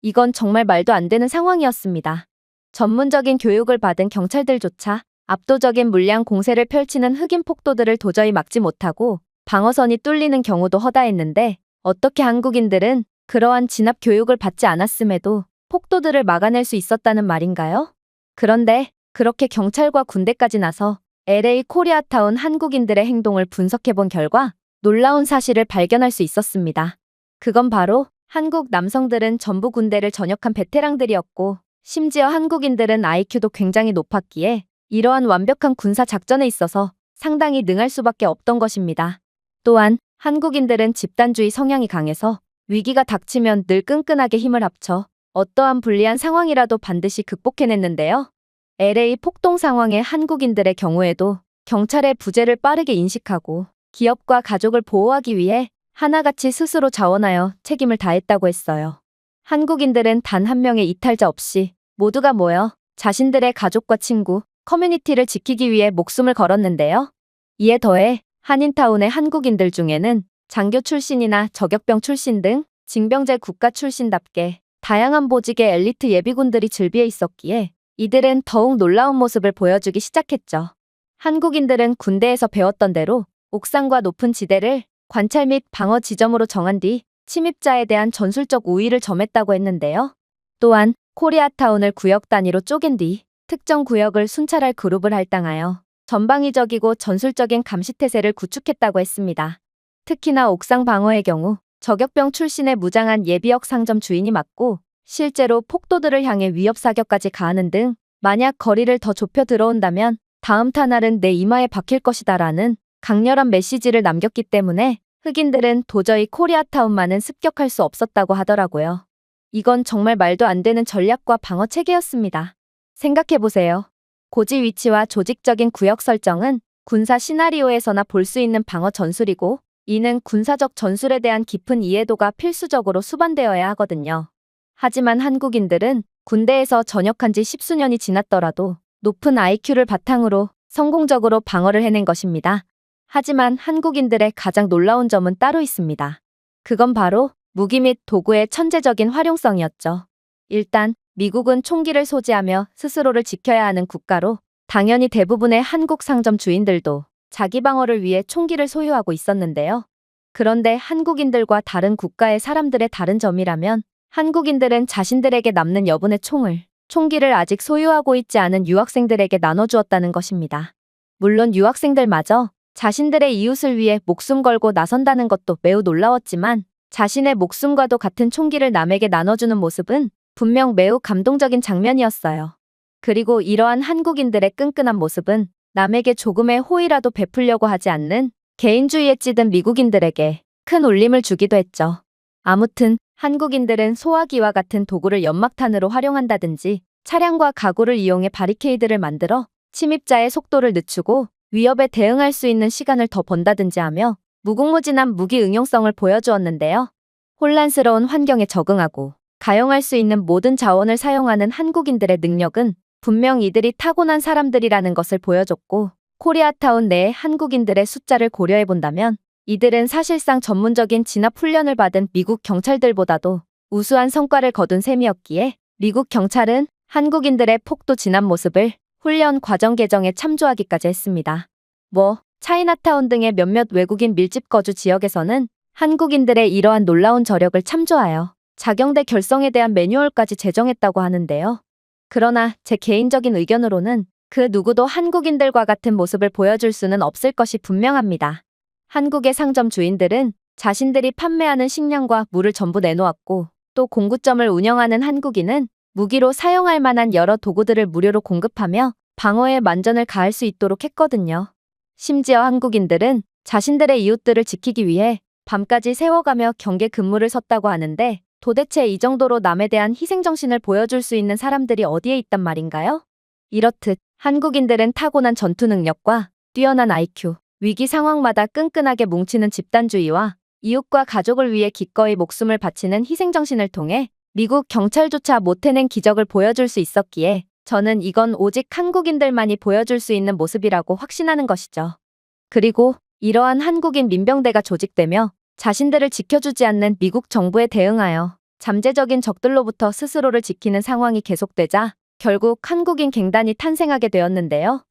이건 정말 말도 안 되는 상황이었습니다. 전문적인 교육을 받은 경찰들조차 압도적인 물량 공세를 펼치는 흑인 폭도들을 도저히 막지 못하고 방어선이 뚫리는 경우도 허다했는데 어떻게 한국인들은 그러한 진압 교육을 받지 않았음에도 폭도들을 막아낼 수 있었다는 말인가요? 그런데 그렇게 경찰과 군대까지 나서 LA 코리아타운 한국인들의 행동을 분석해본 결과 놀라운 사실을 발견할 수 있었습니다. 그건 바로 한국 남성들은 전부 군대를 전역한 베테랑들이었고 심지어 한국인들은 IQ도 굉장히 높았기에 이러한 완벽한 군사 작전에 있어서 상당히 능할 수밖에 없던 것입니다. 또한 한국인들은 집단주의 성향이 강해서 위기가 닥치면 늘 끈끈하게 힘을 합쳐 어떠한 불리한 상황이라도 반드시 극복해냈는데요. LA 폭동 상황의 한국인들의 경우에도 경찰의 부재를 빠르게 인식하고 기업과 가족을 보호하기 위해 하나같이 스스로 자원하여 책임을 다했다고 했어요. 한국인들은 단 한 명의 이탈자 없이 모두가 모여 자신들의 가족과 친구, 커뮤니티를 지키기 위해 목숨을 걸었는데요. 이에 더해 한인타운의 한국인들 중에는 장교 출신이나 저격병 출신 등 징병제 국가 출신답게 다양한 보직의 엘리트 예비군들이 즐비해 있었기에 이들은 더욱 놀라운 모습을 보여주기 시작했죠. 한국인들은 군대에서 배웠던 대로 옥상과 높은 지대를 관찰 및 방어 지점으로 정한 뒤 침입자에 대한 전술적 우위를 점했다고 했는데요. 또한 코리아타운을 구역 단위로 쪼갠 뒤 특정 구역을 순찰할 그룹을 할당하여 전방위적이고 전술적인 감시태세를 구축했다고 했습니다. 특히나 옥상 방어의 경우 저격병 출신의 무장한 예비역 상점 주인이 맡고 실제로 폭도들을 향해 위협 사격까지 가하는 등 만약 거리를 더 좁혀 들어온다면 다음 탄알은 내 이마에 박힐 것이다라는 강렬한 메시지를 남겼기 때문에 흑인들은 도저히 코리아타운만은 습격할 수 없었다고 하더라고요. 이건 정말 말도 안 되는 전략과 방어 체계였습니다. 생각해보세요. 고지 위치와 조직적인 구역 설정은 군사 시나리오에서나 볼 수 있는 방어 전술이고, 이는 군사적 전술에 대한 깊은 이해도가 필수적으로 수반되어야 하거든요. 하지만 한국인들은 군대에서 전역한 지 십수년이 지났더라도 높은 IQ를 바탕으로 성공적으로 방어를 해낸 것입니다. 하지만 한국인들의 가장 놀라운 점은 따로 있습니다. 그건 바로 무기 및 도구의 천재적인 활용성이었죠. 일단 미국은 총기를 소지하며 스스로를 지켜야 하는 국가로, 당연히 대부분의 한국 상점 주인들도 자기 방어를 위해 총기를 소유하고 있었는데요. 그런데 한국인들과 다른 국가의 사람들의 다른 점이라면, 한국인들은 자신들에게 남는 여분의 총기를 아직 소유하고 있지 않은 유학생들에게 나눠주었다는 것입니다. 물론 유학생들마저 자신들의 이웃을 위해 목숨 걸고 나선다는 것도 매우 놀라웠지만, 자신의 목숨과도 같은 총기를 남에게 나눠주는 모습은 분명 매우 감동적인 장면이었어요. 그리고 이러한 한국인들의 끈끈한 모습은 남에게 조금의 호의라도 베풀려고 하지 않는 개인주의에 찌든 미국인들에게 큰 울림을 주기도 했죠. 아무튼 한국인들은 소화기와 같은 도구를 연막탄으로 활용한다든지, 차량과 가구를 이용해 바리케이드를 만들어 침입자의 속도를 늦추고 위협에 대응할 수 있는 시간을 더 번다든지 하며 무궁무진한 무기 응용성을 보여주었는데요. 혼란스러운 환경에 적응하고 가용할 수 있는 모든 자원을 사용하는 한국인들의 능력은 분명 이들이 타고난 사람들이라는 것을 보여줬고, 코리아타운 내의 한국인들의 숫자를 고려해본다면 이들은 사실상 전문적인 진압 훈련을 받은 미국 경찰들보다도 우수한 성과를 거둔 셈이었기에, 미국 경찰은 한국인들의 폭도 진압 모습을 훈련 과정 개정에 참조하기까지 했습니다. 차이나타운 등의 몇몇 외국인 밀집 거주 지역에서는 한국인들의 이러한 놀라운 저력을 참조하여 자경대 결성에 대한 매뉴얼까지 제정했다고 하는데요. 그러나 제 개인적인 의견으로는 그 누구도 한국인들과 같은 모습을 보여줄 수는 없을 것이 분명합니다. 한국의 상점 주인들은 자신들이 판매하는 식량과 물을 전부 내놓았고, 또 공구점을 운영하는 한국인은 무기로 사용할 만한 여러 도구들을 무료로 공급하며 방어에 만전을 가할 수 있도록 했거든요. 심지어 한국인들은 자신들의 이웃들을 지키기 위해 밤까지 세워가며 경계 근무를 섰다고 하는데, 도대체 이 정도로 남에 대한 희생정신을 보여줄 수 있는 사람들이 어디에 있단 말인가요? 이렇듯 한국인들은 타고난 전투 능력과 뛰어난 IQ, 위기 상황마다 끈끈하게 뭉치는 집단주의와 이웃과 가족을 위해 기꺼이 목숨을 바치는 희생정신을 통해 미국 경찰조차 못해낸 기적을 보여줄 수 있었기에, 저는 이건 오직 한국인들만이 보여줄 수 있는 모습이라고 확신하는 것이죠. 그리고 이러한 한국인 민병대가 조직되며 자신들을 지켜주지 않는 미국 정부에 대응하여 잠재적인 적들로부터 스스로를 지키는 상황이 계속되자 결국 한국인 갱단이 탄생하게 되었는데요.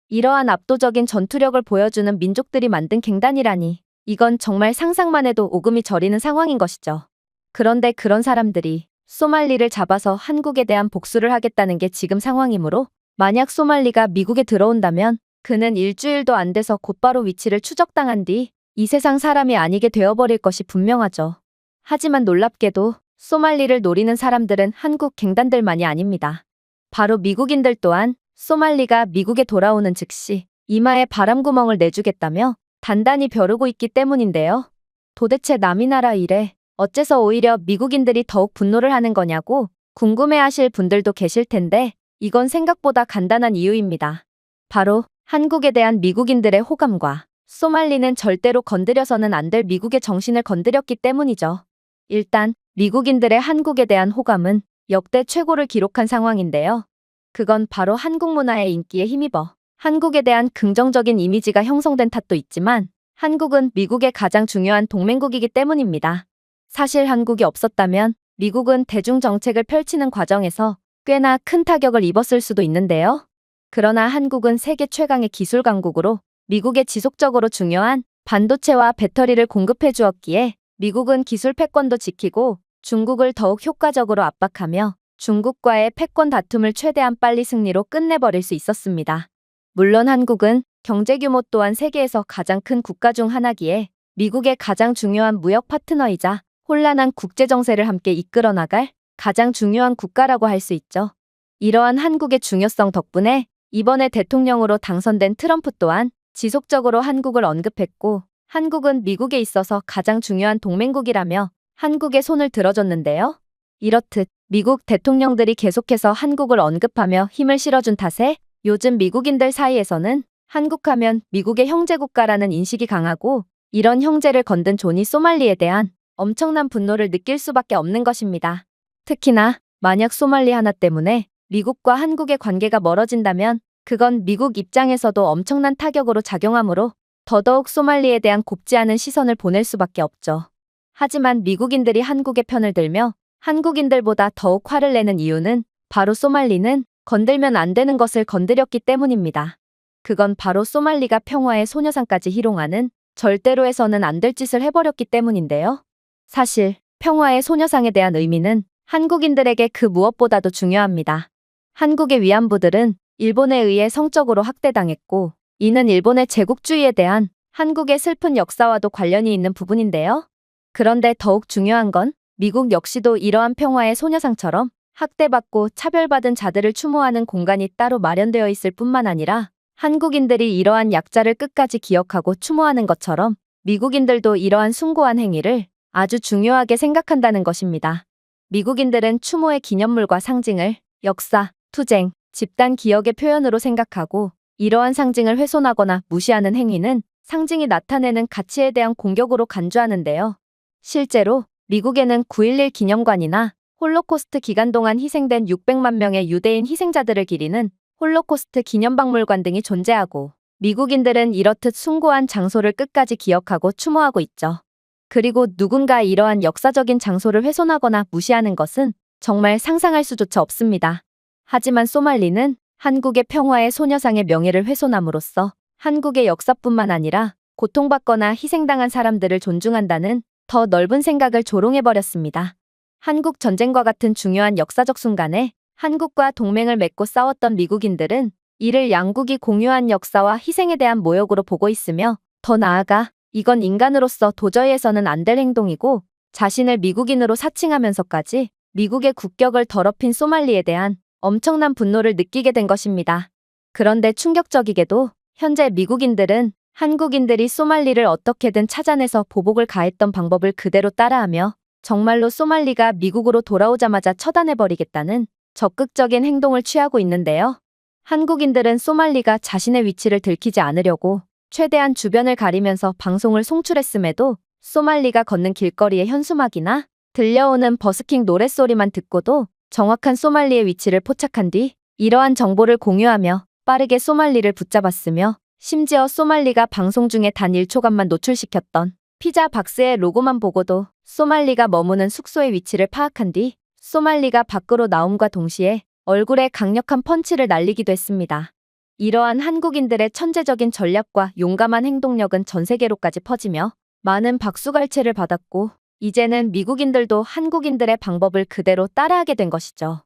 이러한 압도적인 전투력을 보여주는 민족들이 만든 갱단이라니, 이건 정말 상상만 해도 오금이 저리는 상황인 것이죠. 그런데 그런 사람들이 소말리를 잡아서 한국에 대한 복수를 하겠다는 게 지금 상황이므로, 만약 소말리가 미국에 들어온다면 그는 일주일도 안 돼서 곧바로 위치를 추적당한 뒤 이 세상 사람이 아니게 되어버릴 것이 분명하죠. 하지만 놀랍게도 소말리를 노리는 사람들은 한국 갱단들만이 아닙니다. 바로 미국인들 또한 소말리가 미국에 돌아오는 즉시 이마에 바람구멍을 내주겠다며 단단히 벼르고 있기 때문인데요. 도대체 남이 나라 일에 어째서 오히려 미국인들이 더욱 분노를 하는 거냐고 궁금해하실 분들도 계실 텐데, 이건 생각보다 간단한 이유입니다. 바로 한국에 대한 미국인들의 호감과 소말리는 절대로 건드려서는 안 될 미국의 정신을 건드렸기 때문이죠. 일단 미국인들의 한국에 대한 호감은 역대 최고를 기록한 상황인데요. 그건 바로 한국 문화의 인기에 힘입어 한국에 대한 긍정적인 이미지가 형성된 탓도 있지만, 한국은 미국의 가장 중요한 동맹국이기 때문입니다. 사실 한국이 없었다면 미국은 대중정책을 펼치는 과정에서 꽤나 큰 타격을 입었을 수도 있는데요. 그러나 한국은 세계 최강의 기술 강국으로 미국에 지속적으로 중요한 반도체와 배터리를 공급해 주었기에, 미국은 기술 패권도 지키고 중국을 더욱 효과적으로 압박하며 중국과의 패권 다툼을 최대한 빨리 승리로 끝내버릴 수 있었습니다. 물론 한국은 경제 규모 또한 세계에서 가장 큰 국가 중 하나기에 미국의 가장 중요한 무역 파트너이자 혼란한 국제 정세를 함께 이끌어 나갈 가장 중요한 국가라고 할 수 있죠. 이러한 한국의 중요성 덕분에 이번에 대통령으로 당선된 트럼프 또한 지속적으로 한국을 언급했고, 한국은 미국에 있어서 가장 중요한 동맹국이라며 한국에 손을 들어줬는데요. 이렇듯 미국 대통령들이 계속해서 한국을 언급하며 힘을 실어준 탓에 요즘 미국인들 사이에서는 한국하면 미국의 형제국가라는 인식이 강하고, 이런 형제를 건든 존이 소말리에 대한 엄청난 분노를 느낄 수밖에 없는 것입니다. 특히나 만약 소말리 하나 때문에 미국과 한국의 관계가 멀어진다면 그건 미국 입장에서도 엄청난 타격으로 작용하므로 더더욱 소말리에 대한 곱지 않은 시선을 보낼 수밖에 없죠. 하지만 미국인들이 한국의 편을 들며 한국인들보다 더욱 화를 내는 이유는 바로 소말리는 건들면 안 되는 것을 건드렸기 때문입니다. 그건 바로 소말리가 평화의 소녀상까지 희롱하는 절대로 해서는 안 될 짓을 해버렸기 때문인데요. 사실 평화의 소녀상에 대한 의미는 한국인들에게 그 무엇보다도 중요합니다. 한국의 위안부들은 일본에 의해 성적으로 학대당했고, 이는 일본의 제국주의에 대한 한국의 슬픈 역사와도 관련이 있는 부분인데요. 그런데 더욱 중요한 건 미국 역시도 이러한 평화의 소녀상처럼 학대받고 차별받은 자들을 추모하는 공간이 따로 마련되어 있을 뿐만 아니라 한국인들이 이러한 약자를 끝까지 기억하고 추모하는 것처럼 미국인들도 이러한 숭고한 행위를 아주 중요하게 생각한다는 것입니다. 미국인들은 추모의 기념물과 상징을 역사, 투쟁, 집단 기억의 표현으로 생각하고, 이러한 상징을 훼손하거나 무시하는 행위는 상징이 나타내는 가치에 대한 공격으로 간주하는데요. 실제로 미국에는 9.11 기념관이나 홀로코스트 기간 동안 희생된 600만 명의 유대인 희생자들을 기리는 홀로코스트 기념박물관 등이 존재하고, 미국인들은 이렇듯 숭고한 장소를 끝까지 기억하고 추모하고 있죠. 그리고 누군가 이러한 역사적인 장소를 훼손하거나 무시하는 것은 정말 상상할 수조차 없습니다. 하지만 소말리는 한국의 평화의 소녀상의 명예를 훼손함으로써 한국의 역사뿐만 아니라 고통받거나 희생당한 사람들을 존중한다는 더 넓은 생각을 조롱해버렸습니다. 한국 전쟁과 같은 중요한 역사적 순간에 한국과 동맹을 맺고 싸웠던 미국인들은 이를 양국이 공유한 역사와 희생에 대한 모욕으로 보고 있으며, 더 나아가 이건 인간으로서 도저히 해서는 안 될 행동이고, 자신을 미국인으로 사칭하면서까지 미국의 국격을 더럽힌 소말리에 대한 엄청난 분노를 느끼게 된 것입니다. 그런데 충격적이게도 현재 미국인들은 한국인들이 소말리를 어떻게든 찾아내서 보복을 가했던 방법을 그대로 따라하며 정말로 소말리가 미국으로 돌아오자마자 처단해버리겠다는 적극적인 행동을 취하고 있는데요. 한국인들은 소말리가 자신의 위치를 들키지 않으려고 최대한 주변을 가리면서 방송을 송출했음에도 소말리가 걷는 길거리의 현수막이나 들려오는 버스킹 노랫소리만 듣고도 정확한 소말리의 위치를 포착한 뒤 이러한 정보를 공유하며 빠르게 소말리를 붙잡았으며, 심지어 소말리가 방송 중에 단 1초간만 노출시켰던 피자 박스의 로고만 보고도 소말리가 머무는 숙소의 위치를 파악한 뒤 소말리가 밖으로 나옴과 동시에 얼굴에 강력한 펀치를 날리기도 했습니다. 이러한 한국인들의 천재적인 전략과 용감한 행동력은 전 세계로까지 퍼지며 많은 박수갈채를 받았고, 이제는 미국인들도 한국인들의 방법을 그대로 따라하게 된 것이죠.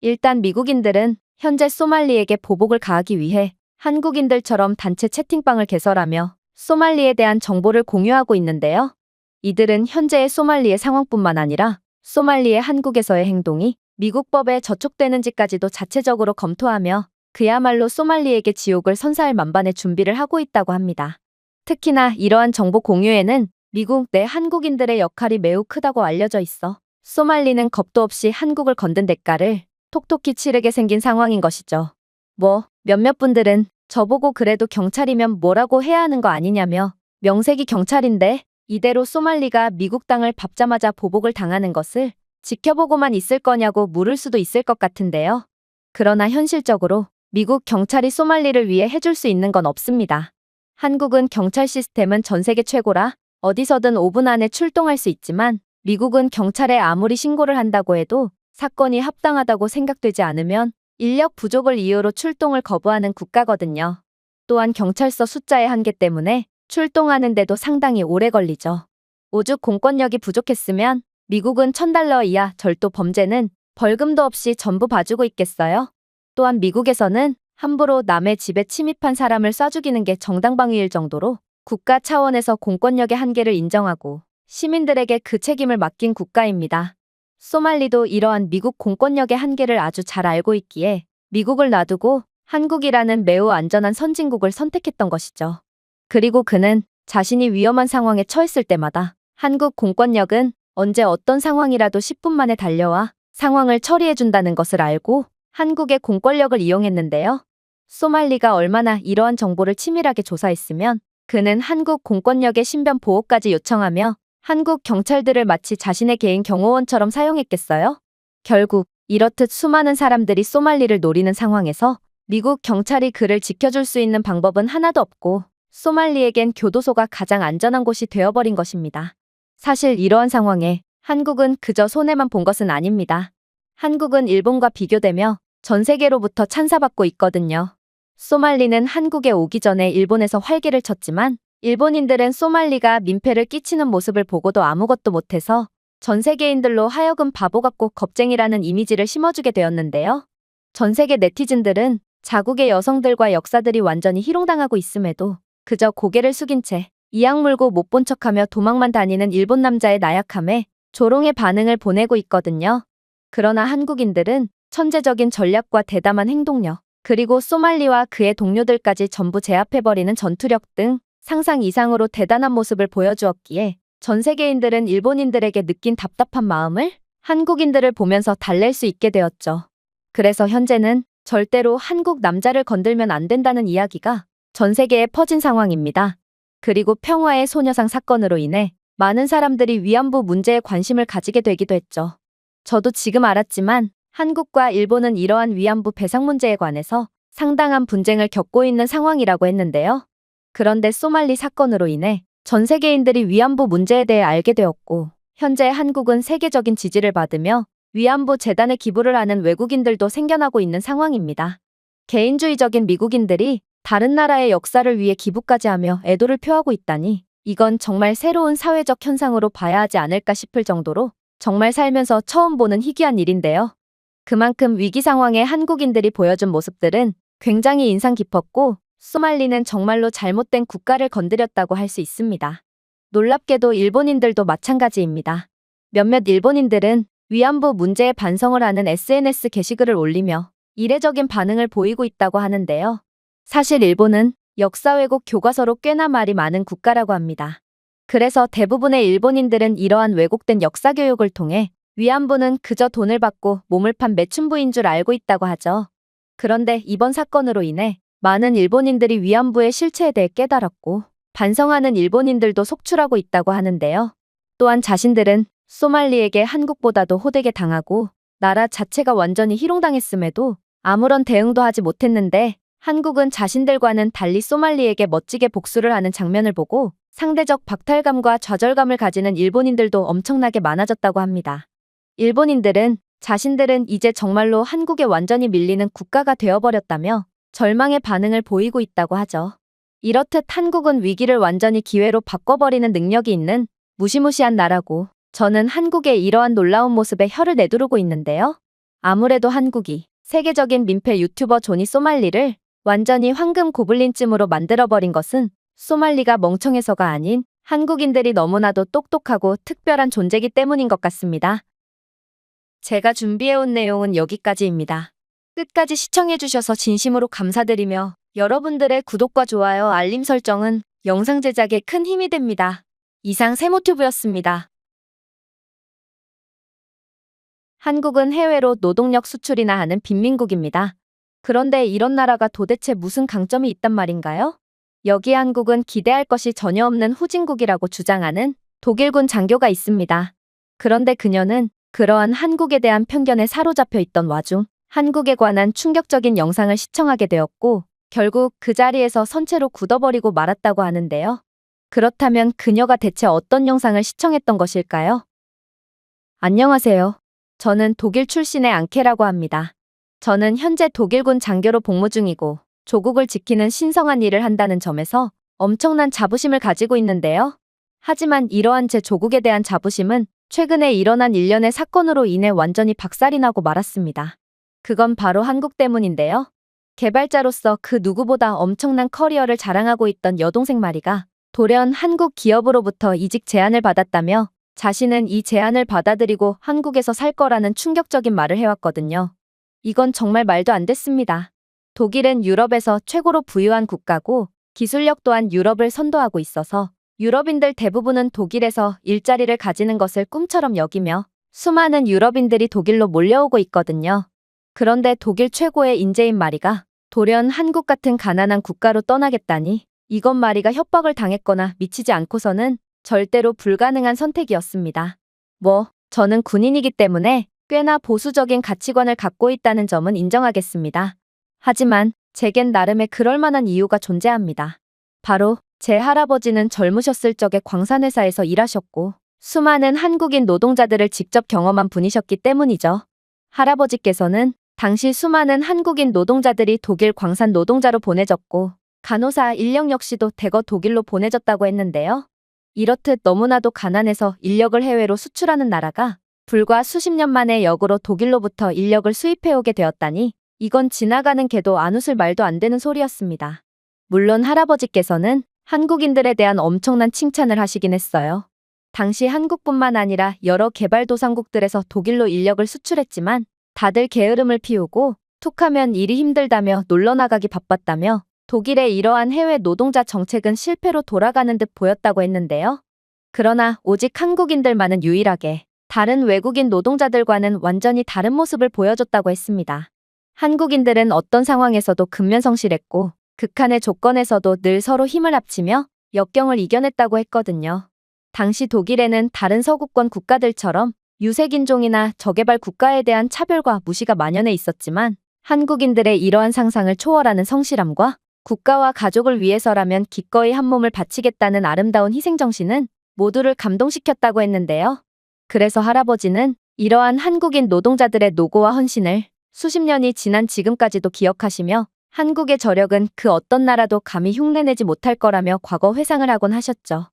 일단 미국인들은 현재 소말리에게 보복을 가하기 위해 한국인들처럼 단체 채팅방을 개설하며 소말리에 대한 정보를 공유하고 있는데요. 이들은 현재의 소말리의 상황뿐만 아니라 소말리의 한국에서의 행동이 미국 법에 저촉되는지까지도 자체적으로 검토하며 그야말로 소말리에게 지옥을 선사할 만반의 준비를 하고 있다고 합니다. 특히나 이러한 정보 공유에는 미국 내 한국인들의 역할이 매우 크다고 알려져 있어 소말리는 겁도 없이 한국을 건든 대가를 톡톡히 치르게 생긴 상황인 것이죠. 몇몇 분들은 저보고 그래도 경찰이면 뭐라고 해야 하는 거 아니냐며, 명색이 경찰인데 이대로 소말리가 미국 땅을 밟자마자 보복을 당하는 것을 지켜보고만 있을 거냐고 물을 수도 있을 것 같은데요. 그러나 현실적으로 미국 경찰이 소말리를 위해 해줄 수 있는 건 없습니다. 한국은 경찰 시스템은 전 세계 최고라 어디서든 5분 안에 출동할 수 있지만, 미국은 경찰에 아무리 신고를 한다고 해도 사건이 합당하다고 생각되지 않으면 인력 부족을 이유로 출동을 거부하는 국가거든요. 또한 경찰서 숫자의 한계 때문에 출동하는데도 상당히 오래 걸리죠. 오죽 공권력이 부족했으면 미국은 $1,000 이하 절도 범죄는 벌금도 없이 전부 봐주고 있겠어요? 또한 미국에서는 함부로 남의 집에 침입한 사람을 쏴 죽이는 게 정당방위일 정도로 국가 차원에서 공권력의 한계를 인정하고 시민들에게 그 책임을 맡긴 국가입니다. 소말리도 이러한 미국 공권력의 한계를 아주 잘 알고 있기에 미국을 놔두고 한국이라는 매우 안전한 선진국을 선택했던 것이죠. 그리고 그는 자신이 위험한 상황에 처했을 때마다 한국 공권력은 언제 어떤 상황이라도 10분 만에 달려와 상황을 처리해준다는 것을 알고 한국의 공권력을 이용했는데요. 소말리가 얼마나 이러한 정보를 치밀하게 조사했으면 그는 한국 공권력의 신변 보호까지 요청하며 한국 경찰들을 마치 자신의 개인 경호원처럼 사용했겠어요? 결국 이렇듯 수많은 사람들이 소말리를 노리는 상황에서 미국 경찰이 그를 지켜줄 수 있는 방법은 하나도 없고 소말리에겐 교도소가 가장 안전한 곳이 되어버린 것입니다. 사실 이러한 상황에 한국은 그저 손해만 본 것은 아닙니다. 한국은 일본과 비교되며 전 세계로부터 찬사받고 있거든요. 소말리는 한국에 오기 전에 일본에서 활개를 쳤지만 일본인들은 소말리가 민폐를 끼치는 모습을 보고도 아무것도 못해서 전 세계인들로 하여금 바보 같고 겁쟁이라는 이미지를 심어주게 되었는데요. 전 세계 네티즌들은 자국의 여성들과 역사들이 완전히 희롱당하고 있음에도 그저 고개를 숙인 채 이악 물고 못 본 척하며 도망만 다니는 일본 남자의 나약함에 조롱의 반응을 보내고 있거든요. 그러나 한국인들은 천재적인 전략과 대담한 행동력, 그리고 소말리와 그의 동료들까지 전부 제압해버리는 전투력 등 상상 이상으로 대단한 모습을 보여주었기에 전 세계인들은 일본인들에게 느낀 답답한 마음을 한국인들을 보면서 달랠 수 있게 되었죠. 그래서 현재는 절대로 한국 남자를 건들면 안 된다는 이야기가 전 세계에 퍼진 상황입니다. 그리고 평화의 소녀상 사건으로 인해 많은 사람들이 위안부 문제에 관심을 가지게 되기도 했죠. 저도 지금 알았지만 한국과 일본은 이러한 위안부 배상 문제에 관해서 상당한 분쟁을 겪고 있는 상황이라고 했는데요. 그런데 소말리 사건으로 인해 전 세계인들이 위안부 문제에 대해 알게 되었고, 현재 한국은 세계적인 지지를 받으며 위안부 재단에 기부를 하는 외국인들도 생겨나고 있는 상황입니다. 개인주의적인 미국인들이 다른 나라의 역사를 위해 기부까지 하며 애도를 표하고 있다니 이건 정말 새로운 사회적 현상으로 봐야 하지 않을까 싶을 정도로 정말 살면서 처음 보는 희귀한 일인데요. 그만큼 위기 상황에 한국인들이 보여준 모습들은 굉장히 인상 깊었고 소말리는 정말로 잘못된 국가를 건드렸다고 할 수 있습니다. 놀랍게도 일본인들도 마찬가지입니다. 몇몇 일본인들은 위안부 문제에 반성을 하는 SNS 게시글을 올리며 이례적인 반응을 보이고 있다고 하는데요. 사실 일본은 역사 왜곡 교과서로 꽤나 말이 많은 국가라고 합니다. 그래서 대부분의 일본인들은 이러한 왜곡된 역사 교육을 통해 위안부는 그저 돈을 받고 몸을 판 매춘부인 줄 알고 있다고 하죠. 그런데 이번 사건으로 인해 많은 일본인들이 위안부의 실체에 대해 깨달았고 반성하는 일본인들도 속출하고 있다고 하는데요. 또한 자신들은 소말리에게 한국보다도 호되게 당하고 나라 자체가 완전히 희롱당했음에도 아무런 대응도 하지 못했는데 한국은 자신들과는 달리 소말리에게 멋지게 복수를 하는 장면을 보고 상대적 박탈감과 좌절감을 가지는 일본인들도 엄청나게 많아졌다고 합니다. 일본인들은 자신들은 이제 정말로 한국에 완전히 밀리는 국가가 되어버렸다며 절망의 반응을 보이고 있다고 하죠. 이렇듯 한국은 위기를 완전히 기회로 바꿔버리는 능력이 있는 무시무시한 나라고 저는 한국의 이러한 놀라운 모습에 혀를 내두르고 있는데요. 아무래도 한국이 세계적인 민폐 유튜버 조니 소말리를 완전히 황금 고블린쯤으로 만들어버린 것은 소말리가 멍청해서가 아닌 한국인들이 너무나도 똑똑하고 특별한 존재이기 때문인 것 같습니다. 제가 준비해온 내용은 여기까지입니다. 끝까지 시청해주셔서 진심으로 감사드리며 여러분들의 구독과 좋아요, 알림 설정은 영상 제작에 큰 힘이 됩니다. 이상 세모튜브였습니다. 한국은 해외로 노동력 수출이나 하는 빈민국입니다. 그런데 이런 나라가 도대체 무슨 강점이 있단 말인가요? 여기 한국은 기대할 것이 전혀 없는 후진국이라고 주장하는 독일군 장교가 있습니다. 그런데 그녀는 그러한 한국에 대한 편견에 사로잡혀 있던 와중 한국에 관한 충격적인 영상을 시청하게 되었고 결국 그 자리에서 선체로 굳어버리고 말았다고 하는데요. 그렇다면 그녀가 대체 어떤 영상을 시청했던 것일까요? 안녕하세요. 저는 독일 출신의 앙케라고 합니다. 저는 현재 독일군 장교로 복무 중이고 조국을 지키는 신성한 일을 한다는 점에서 엄청난 자부심을 가지고 있는데요. 하지만 이러한 제 조국에 대한 자부심은 최근에 일어난 일련의 사건으로 인해 완전히 박살이 나고 말았습니다. 그건 바로 한국 때문인데요. 개발자로서 그 누구보다 엄청난 커리어를 자랑하고 있던 여동생 마리가 돌연 한국 기업으로부터 이직 제안을 받았다며 자신은 이 제안을 받아들이고 한국에서 살 거라는 충격적인 말을 해왔거든요. 이건 정말 말도 안 됐습니다. 독일은 유럽에서 최고로 부유한 국가고 기술력 또한 유럽을 선도하고 있어서 유럽인들 대부분은 독일에서 일자리를 가지는 것을 꿈처럼 여기며 수많은 유럽인들이 독일로 몰려오고 있거든요. 그런데 독일 최고의 인재인 마리가 돌연 한국 같은 가난한 국가로 떠나겠다니 이건 마리가 협박을 당했거나 미치지 않고서는 절대로 불가능한 선택이었습니다. 저는 군인이기 때문에 꽤나 보수적인 가치관을 갖고 있다는 점은 인정하겠습니다. 하지만 제겐 나름의 그럴 만한 이유가 존재합니다. 바로 제 할아버지는 젊으셨을 적에 광산회사에서 일하셨고 수많은 한국인 노동자들을 직접 경험한 분이셨기 때문이죠. 할아버지께서는 당시 수많은 한국인 노동자들이 독일 광산 노동자로 보내졌고 간호사 인력 역시도 대거 독일로 보내졌다고 했는데요. 이렇듯 너무나도 가난해서 인력을 해외로 수출하는 나라가 불과 수십 년 만에 역으로 독일로부터 인력을 수입해오게 되었다니 이건 지나가는 개도 안 웃을 말도 안 되는 소리였습니다. 물론 할아버지께서는 한국인들에 대한 엄청난 칭찬을 하시긴 했어요. 당시 한국뿐만 아니라 여러 개발도상국들에서 독일로 인력을 수출했지만 다들 게으름을 피우고 툭하면 일이 힘들다며 놀러나가기 바빴다며 독일의 이러한 해외 노동자 정책은 실패로 돌아가는 듯 보였다고 했는데요. 그러나 오직 한국인들만은 유일하게 다른 외국인 노동자들과는 완전히 다른 모습을 보여줬다고 했습니다. 한국인들은 어떤 상황에서도 근면성실했고 극한의 조건에서도 늘 서로 힘을 합치며 역경을 이겨냈다고 했거든요. 당시 독일에는 다른 서구권 국가들처럼 유색인종이나 저개발 국가에 대한 차별과 무시가 만연해 있었지만 한국인들의 이러한 상상을 초월하는 성실함과 국가와 가족을 위해서라면 기꺼이 한 몸을 바치겠다는 아름다운 희생정신은 모두를 감동시켰다고 했는데요. 그래서 할아버지는 이러한 한국인 노동자들의 노고와 헌신을 수십 년이 지난 지금까지도 기억하시며 한국의 저력은 그 어떤 나라도 감히 흉내내지 못할 거라며 과거 회상을 하곤 하셨죠.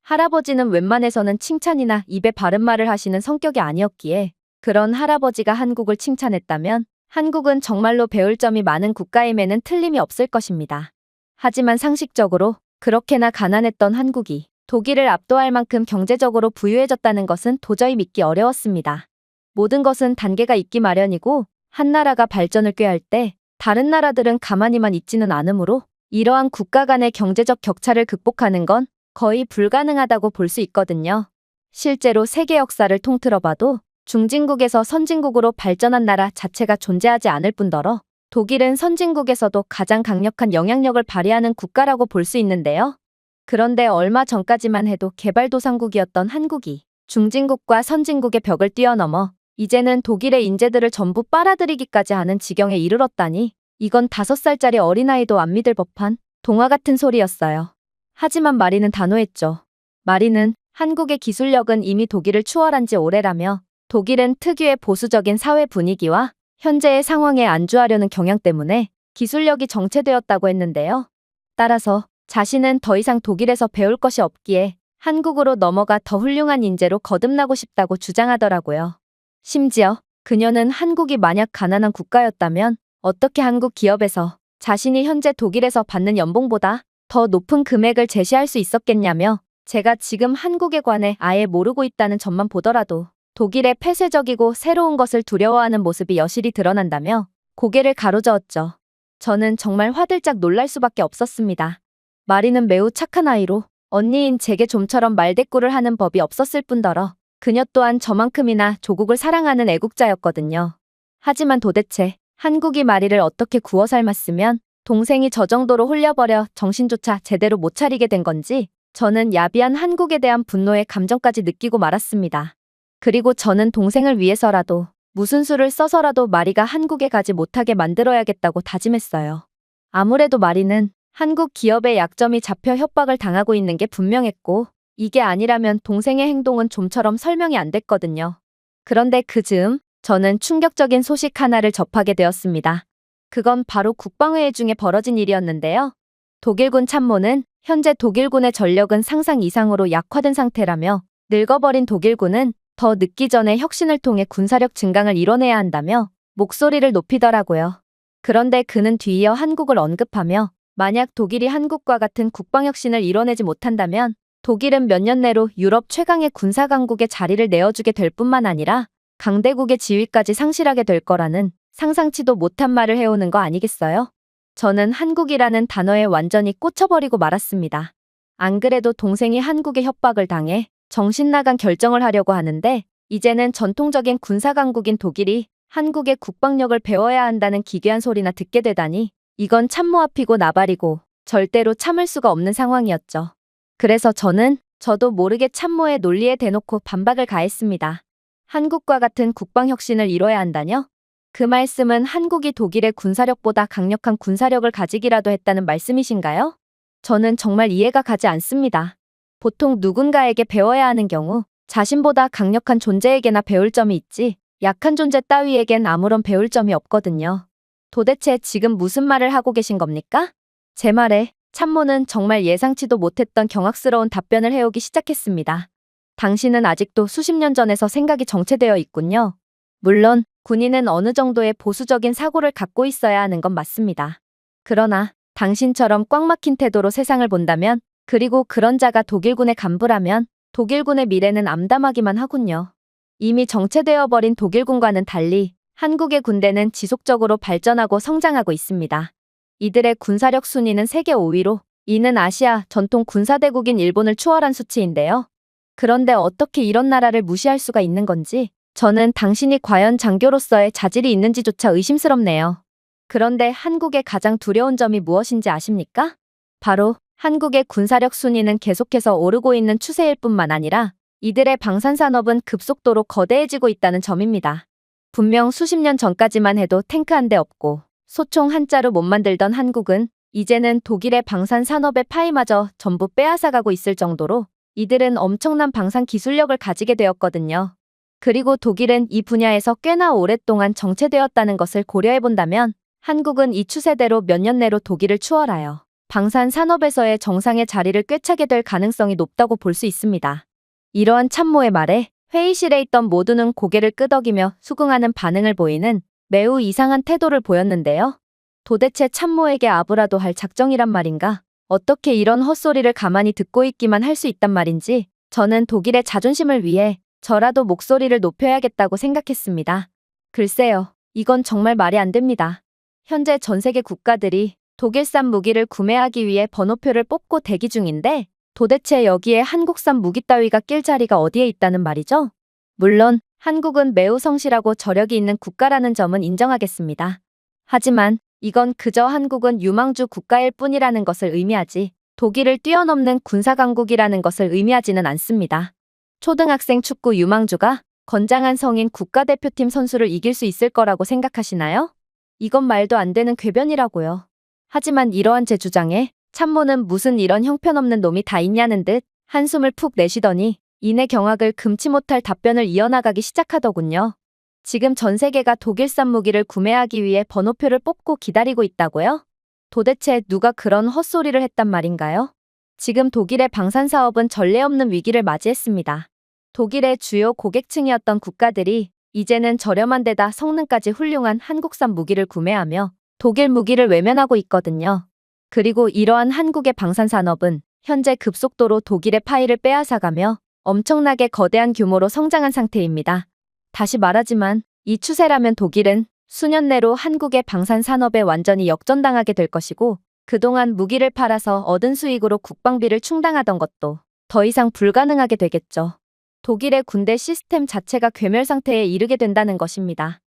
할아버지는 웬만해서는 칭찬이나 입에 바른 말을 하시는 성격이 아니었기에 그런 할아버지가 한국을 칭찬했다면 한국은 정말로 배울 점이 많은 국가임에는 틀림이 없을 것입니다. 하지만 상식적으로 그렇게나 가난했던 한국이 독일을 압도할 만큼 경제적으로 부유해졌다는 것은 도저히 믿기 어려웠습니다. 모든 것은 단계가 있기 마련이고 한 나라가 발전을 꾀할 때 다른 나라들은 가만히만 있지는 않으므로 이러한 국가 간의 경제적 격차를 극복하는 건 거의 불가능하다고 볼 수 있거든요. 실제로 세계 역사를 통틀어봐도 중진국에서 선진국으로 발전한 나라 자체가 존재하지 않을 뿐더러 독일은 선진국에서도 가장 강력한 영향력을 발휘하는 국가라고 볼 수 있는데요. 그런데 얼마 전까지만 해도 개발도상국이었던 한국이 중진국과 선진국의 벽을 뛰어넘어 이제는 독일의 인재들을 전부 빨아들이기까지 하는 지경에 이르렀다니 이건 5살짜리 어린아이도 안 믿을 법한 동화 같은 소리였어요. 하지만 마리는 단호했죠. 마리는 한국의 기술력은 이미 독일을 추월한 지 오래라며 독일은 특유의 보수적인 사회 분위기와 현재의 상황에 안주하려는 경향 때문에 기술력이 정체되었다고 했는데요. 따라서 자신은 더 이상 독일에서 배울 것이 없기에 한국으로 넘어가 더 훌륭한 인재로 거듭나고 싶다고 주장하더라고요. 심지어 그녀는 한국이 만약 가난한 국가였다면 어떻게 한국 기업에서 자신이 현재 독일에서 받는 연봉보다 더 높은 금액을 제시할 수 있었겠냐며 제가 지금 한국에 관해 아예 모르고 있다는 점만 보더라도 독일의 폐쇄적이고 새로운 것을 두려워하는 모습이 여실히 드러난다며 고개를 가로저었죠. 저는 정말 화들짝 놀랄 수밖에 없었습니다. 마리는 매우 착한 아이로 언니인 제게 좀처럼 말대꾸를 하는 법이 없었을 뿐더러 그녀 또한 저만큼이나 조국을 사랑하는 애국자였거든요. 하지만 도대체 한국이 마리를 어떻게 구워 삶았으면 동생이 저 정도로 홀려버려 정신조차 제대로 못 차리게 된 건지 저는 야비한 한국에 대한 분노의 감정까지 느끼고 말았습니다. 그리고 저는 동생을 위해서라도 무슨 수를 써서라도 마리가 한국에 가지 못하게 만들어야겠다고 다짐했어요. 아무래도 마리는 한국 기업의 약점이 잡혀 협박을 당하고 있는 게 분명했고 이게 아니라면 동생의 행동은 좀처럼 설명이 안 됐거든요. 그런데 그 즈음 저는 충격적인 소식 하나를 접하게 되었습니다. 그건 바로 국방회의 중에 벌어진 일이었는데요. 독일군 참모는 현재 독일군의 전력은 상상 이상으로 약화된 상태라며 늙어버린 독일군은 더 늦기 전에 혁신을 통해 군사력 증강을 이뤄내야 한다며 목소리를 높이더라고요. 그런데 그는 뒤이어 한국을 언급하며 만약 독일이 한국과 같은 국방혁신을 이뤄내지 못한다면 독일은 몇 년 내로 유럽 최강의 군사강국의 자리를 내어주게 될 뿐만 아니라 강대국의 지위까지 상실하게 될 거라는 상상치도 못한 말을 해오는 거 아니겠어요? 저는 한국이라는 단어에 완전히 꽂혀버리고 말았습니다. 안 그래도 동생이 한국에 협박을 당해 정신나간 결정을 하려고 하는데 이제는 전통적인 군사강국인 독일이 한국의 국방력을 배워야 한다는 기괴한 소리나 듣게 되다니 이건 참모 앞이고 나발이고 절대로 참을 수가 없는 상황이었죠. 그래서 저도 모르게 참모의 논리에 대놓고 반박을 가했습니다. 한국과 같은 국방혁신을 이뤄야 한다뇨? 그 말씀은 한국이 독일의 군사력보다 강력한 군사력을 가지기라도 했다는 말씀이신가요? 저는 정말 이해가 가지 않습니다. 보통 누군가에게 배워야 하는 경우 자신보다 강력한 존재에게나 배울 점이 있지 약한 존재 따위에겐 아무런 배울 점이 없거든요. 도대체 지금 무슨 말을 하고 계신 겁니까? 제 말에 참모는 정말 예상치도 못했던 경악스러운 답변을 해오기 시작했습니다. 당신은 아직도 수십 년 전에서 생각이 정체되어 있군요. 물론 군인은 어느 정도의 보수적인 사고를 갖고 있어야 하는 건 맞습니다. 그러나 당신처럼 꽉 막힌 태도로 세상을 본다면 그리고 그런 자가 독일군의 간부라면 독일군의 미래는 암담하기만 하군요. 이미 정체되어 버린 독일군과는 달리 한국의 군대는 지속적으로 발전하고 성장하고 있습니다. 이들의 군사력 순위는 세계 5위로 이는 아시아 전통 군사대국인 일본을 추월한 수치인데요. 그런데 어떻게 이런 나라를 무시할 수가 있는 건지 저는 당신이 과연 장교로서의 자질이 있는지조차 의심스럽네요. 그런데 한국의 가장 두려운 점이 무엇인지 아십니까? 바로 한국의 군사력 순위는 계속해서 오르고 있는 추세일 뿐만 아니라 이들의 방산산업은 급속도로 거대해지고 있다는 점입니다. 분명 수십 년 전까지만 해도 탱크 한 대 없고 소총 한자루 못 만들던 한국은 이제는 독일의 방산산업의 파이마저 전부 빼앗아가고 있을 정도로 이들은 엄청난 방산 기술력을 가지게 되었거든요. 그리고 독일은 이 분야에서 꽤나 오랫동안 정체되었다는 것을 고려해본다면 한국은 이 추세대로 몇 년 내로 독일을 추월하여 방산 산업에서의 정상의 자리를 꿰차게 될 가능성이 높다고 볼 수 있습니다. 이러한 참모의 말에 회의실에 있던 모두는 고개를 끄덕이며 수긍하는 반응을 보이는 매우 이상한 태도를 보였는데요. 도대체 참모에게 아부라도 할 작정이란 말인가? 어떻게 이런 헛소리를 가만히 듣고 있기만 할 수 있단 말인지 저는 독일의 자존심을 위해 저라도 목소리를 높여야겠다고 생각했습니다. 글쎄요, 이건 정말 말이 안 됩니다. 현재 전 세계 국가들이 독일산 무기를 구매하기 위해 번호표를 뽑고 대기 중인데 도대체 여기에 한국산 무기 따위가 낄 자리가 어디에 있다는 말이죠? 물론 한국은 매우 성실하고 저력이 있는 국가라는 점은 인정하겠습니다. 하지만 이건 그저 한국은 유망주 국가일 뿐이라는 것을 의미하지 독일을 뛰어넘는 군사강국이라는 것을 의미하지는 않습니다. 초등학생 축구 유망주가 건장한 성인 국가대표팀 선수를 이길 수 있을 거라고 생각하시나요? 이건 말도 안 되는 궤변이라고요. 하지만 이러한 제 주장에 참모는 무슨 이런 형편없는 놈이 다 있냐는 듯 한숨을 푹 내쉬더니 이내 경악을 금치 못할 답변을 이어나가기 시작하더군요. 지금 전 세계가 독일산 무기를 구매하기 위해 번호표를 뽑고 기다리고 있다고요? 도대체 누가 그런 헛소리를 했단 말인가요? 지금 독일의 방산사업은 전례 없는 위기를 맞이했습니다. 독일의 주요 고객층이었던 국가들이 이제는 저렴한 데다 성능까지 훌륭한 한국산 무기를 구매하며 독일 무기를 외면하고 있거든요. 그리고 이러한 한국의 방산산업은 현재 급속도로 독일의 파이를 빼앗아가며 엄청나게 거대한 규모로 성장한 상태입니다. 다시 말하지만 이 추세라면 독일은 수년 내로 한국의 방산산업에 완전히 역전당하게 될 것이고 그동안 무기를 팔아서 얻은 수익으로 국방비를 충당하던 것도 더 이상 불가능하게 되겠죠. 독일의 군대 시스템 자체가 괴멸 상태에 이르게 된다는 것입니다.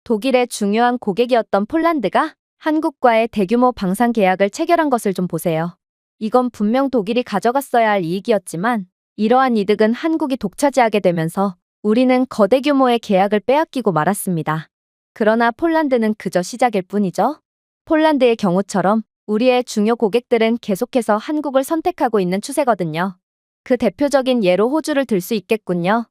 독일의 중요한 고객이었던 폴란드가 한국과의 대규모 방산 계약을 체결한 것을 좀 보세요. 이건 분명 독일이 가져갔어야 할 이익이었지만 이러한 이득은 한국이 독차지하게 되면서 우리는 거대 규모의 계약을 빼앗기고 말았습니다. 그러나 폴란드는 그저 시작일 뿐이죠. 폴란드의 경우처럼 우리의 중요 고객들은 계속해서 한국을 선택하고 있는 추세거든요. 그 대표적인 예로 호주를 들 수 있겠군요.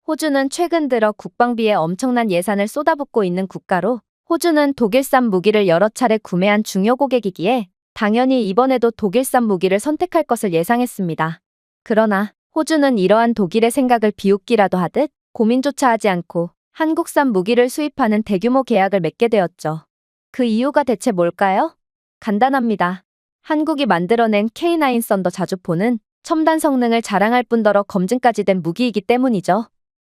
호주는 최근 들어 국방비에 엄청난 예산을 쏟아붓고 있는 국가로 호주는 독일산 무기를 여러 차례 구매한 중요 고객이기에 당연히 이번에도 독일산 무기를 선택할 것을 예상했습니다. 그러나 호주는 이러한 독일의 생각을 비웃기라도 하듯 고민조차 하지 않고 한국산 무기를 수입하는 대규모 계약을 맺게 되었죠. 그 이유가 대체 뭘까요? 간단합니다. 한국이 만들어낸 K9 썬더 자주포는 첨단 성능을 자랑할 뿐더러 검증까지 된 무기이기 때문이죠.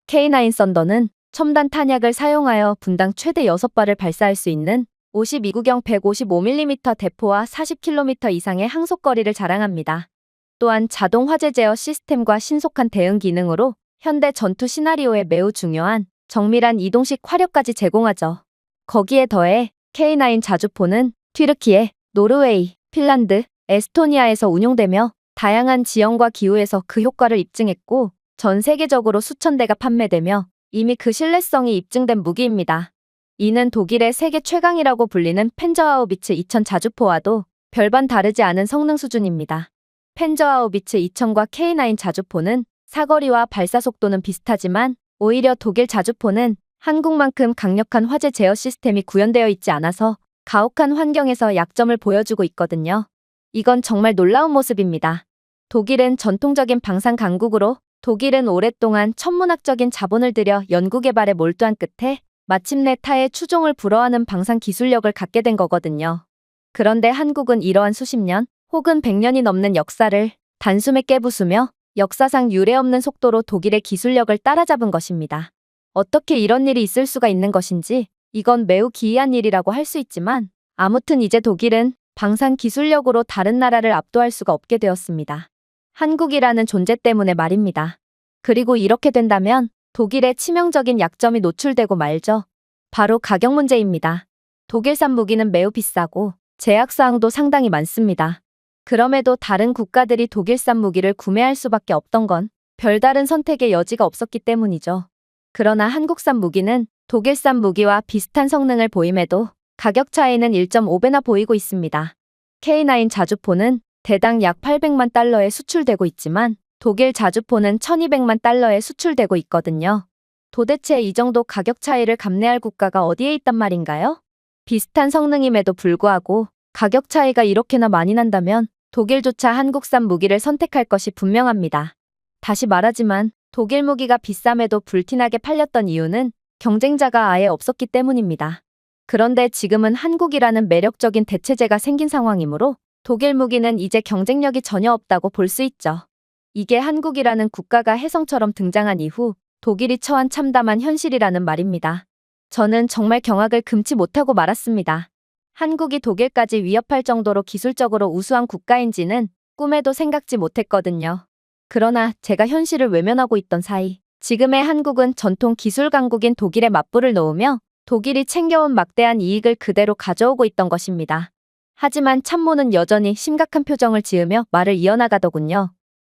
K9 썬더는 첨단 탄약을 사용하여 분당 최대 6발을 발사할 수 있는 52구경 155mm 대포와 40km 이상의 항속거리를 자랑합니다. 또한 자동 화재 제어 시스템과 신속한 대응 기능으로 현대 전투 시나리오에 매우 중요한 정밀한 이동식 화력까지 제공하죠. 거기에 더해 K9 자주포는 튀르키예, 노르웨이, 핀란드, 에스토니아에서 운용되며 다양한 지형과 기후에서 그 효과를 입증했고 전 세계적으로 수천 대가 판매되며 이미 그 신뢰성이 입증된 무기입니다. 이는 독일의 세계 최강이라고 불리는 펜저하우비츠 2000 자주포와도 별반 다르지 않은 성능 수준입니다. 펜저하우비츠 2000과 K9 자주포는 사거리와 발사 속도는 비슷하지만 오히려 독일 자주포는 한국만큼 강력한 화재 제어 시스템이 구현되어 있지 않아서 가혹한 환경에서 약점을 보여주고 있거든요. 이건 정말 놀라운 모습입니다. 독일은 전통적인 방산 강국으로 독일은 오랫동안 천문학적인 자본을 들여 연구개발에 몰두한 끝에 마침내 타의 추종을 불허하는 방산 기술력을 갖게 된 거거든요. 그런데 한국은 이러한 수십 년 혹은 100년이 넘는 역사를 단숨에 깨부수며 역사상 유례없는 속도로 독일의 기술력을 따라잡은 것입니다. 어떻게 이런 일이 있을 수가 있는 것인지 이건 매우 기이한 일이라고 할 수 있지만 아무튼 이제 독일은 방산 기술력으로 다른 나라를 압도할 수가 없게 되었습니다. 한국이라는 존재 때문에 말입니다. 그리고 이렇게 된다면 독일의 치명적인 약점이 노출되고 말죠. 바로 가격 문제입니다. 독일산 무기는 매우 비싸고 제약사항도 상당히 많습니다. 그럼에도 다른 국가들이 독일산 무기를 구매할 수밖에 없던 건 별다른 선택의 여지가 없었기 때문이죠. 그러나 한국산 무기는 독일산 무기와 비슷한 성능을 보임에도 가격 차이는 1.5배나 보이고 있습니다. K9 자주포는 대당 약 800만 달러에 수출되고 있지만 독일 자주포는 1200만 달러에 수출되고 있거든요. 도대체 이 정도 가격 차이를 감내할 국가가 어디에 있단 말인가요? 비슷한 성능임에도 불구하고 가격 차이가 이렇게나 많이 난다면 독일조차 한국산 무기를 선택할 것이 분명합니다. 다시 말하지만 독일 무기가 비쌈에도 불티나게 팔렸던 이유는 경쟁자가 아예 없었기 때문입니다. 그런데 지금은 한국이라는 매력적인 대체제가 생긴 상황이므로 독일 무기는 이제 경쟁력이 전혀 없다고 볼 수 있죠. 이게 한국이라는 국가가 혜성처럼 등장한 이후 독일이 처한 참담한 현실이라는 말입니다. 저는 정말 경악을 금치 못하고 말았습니다. 한국이 독일까지 위협할 정도로 기술적으로 우수한 국가인지는 꿈에도 생각지 못했거든요. 그러나 제가 현실을 외면하고 있던 사이 지금의 한국은 전통 기술 강국인 독일에 맞불을 놓으며 독일이 챙겨온 막대한 이익을 그대로 가져오고 있던 것입니다. 하지만 참모는 여전히 심각한 표정을 지으며 말을 이어나가더군요.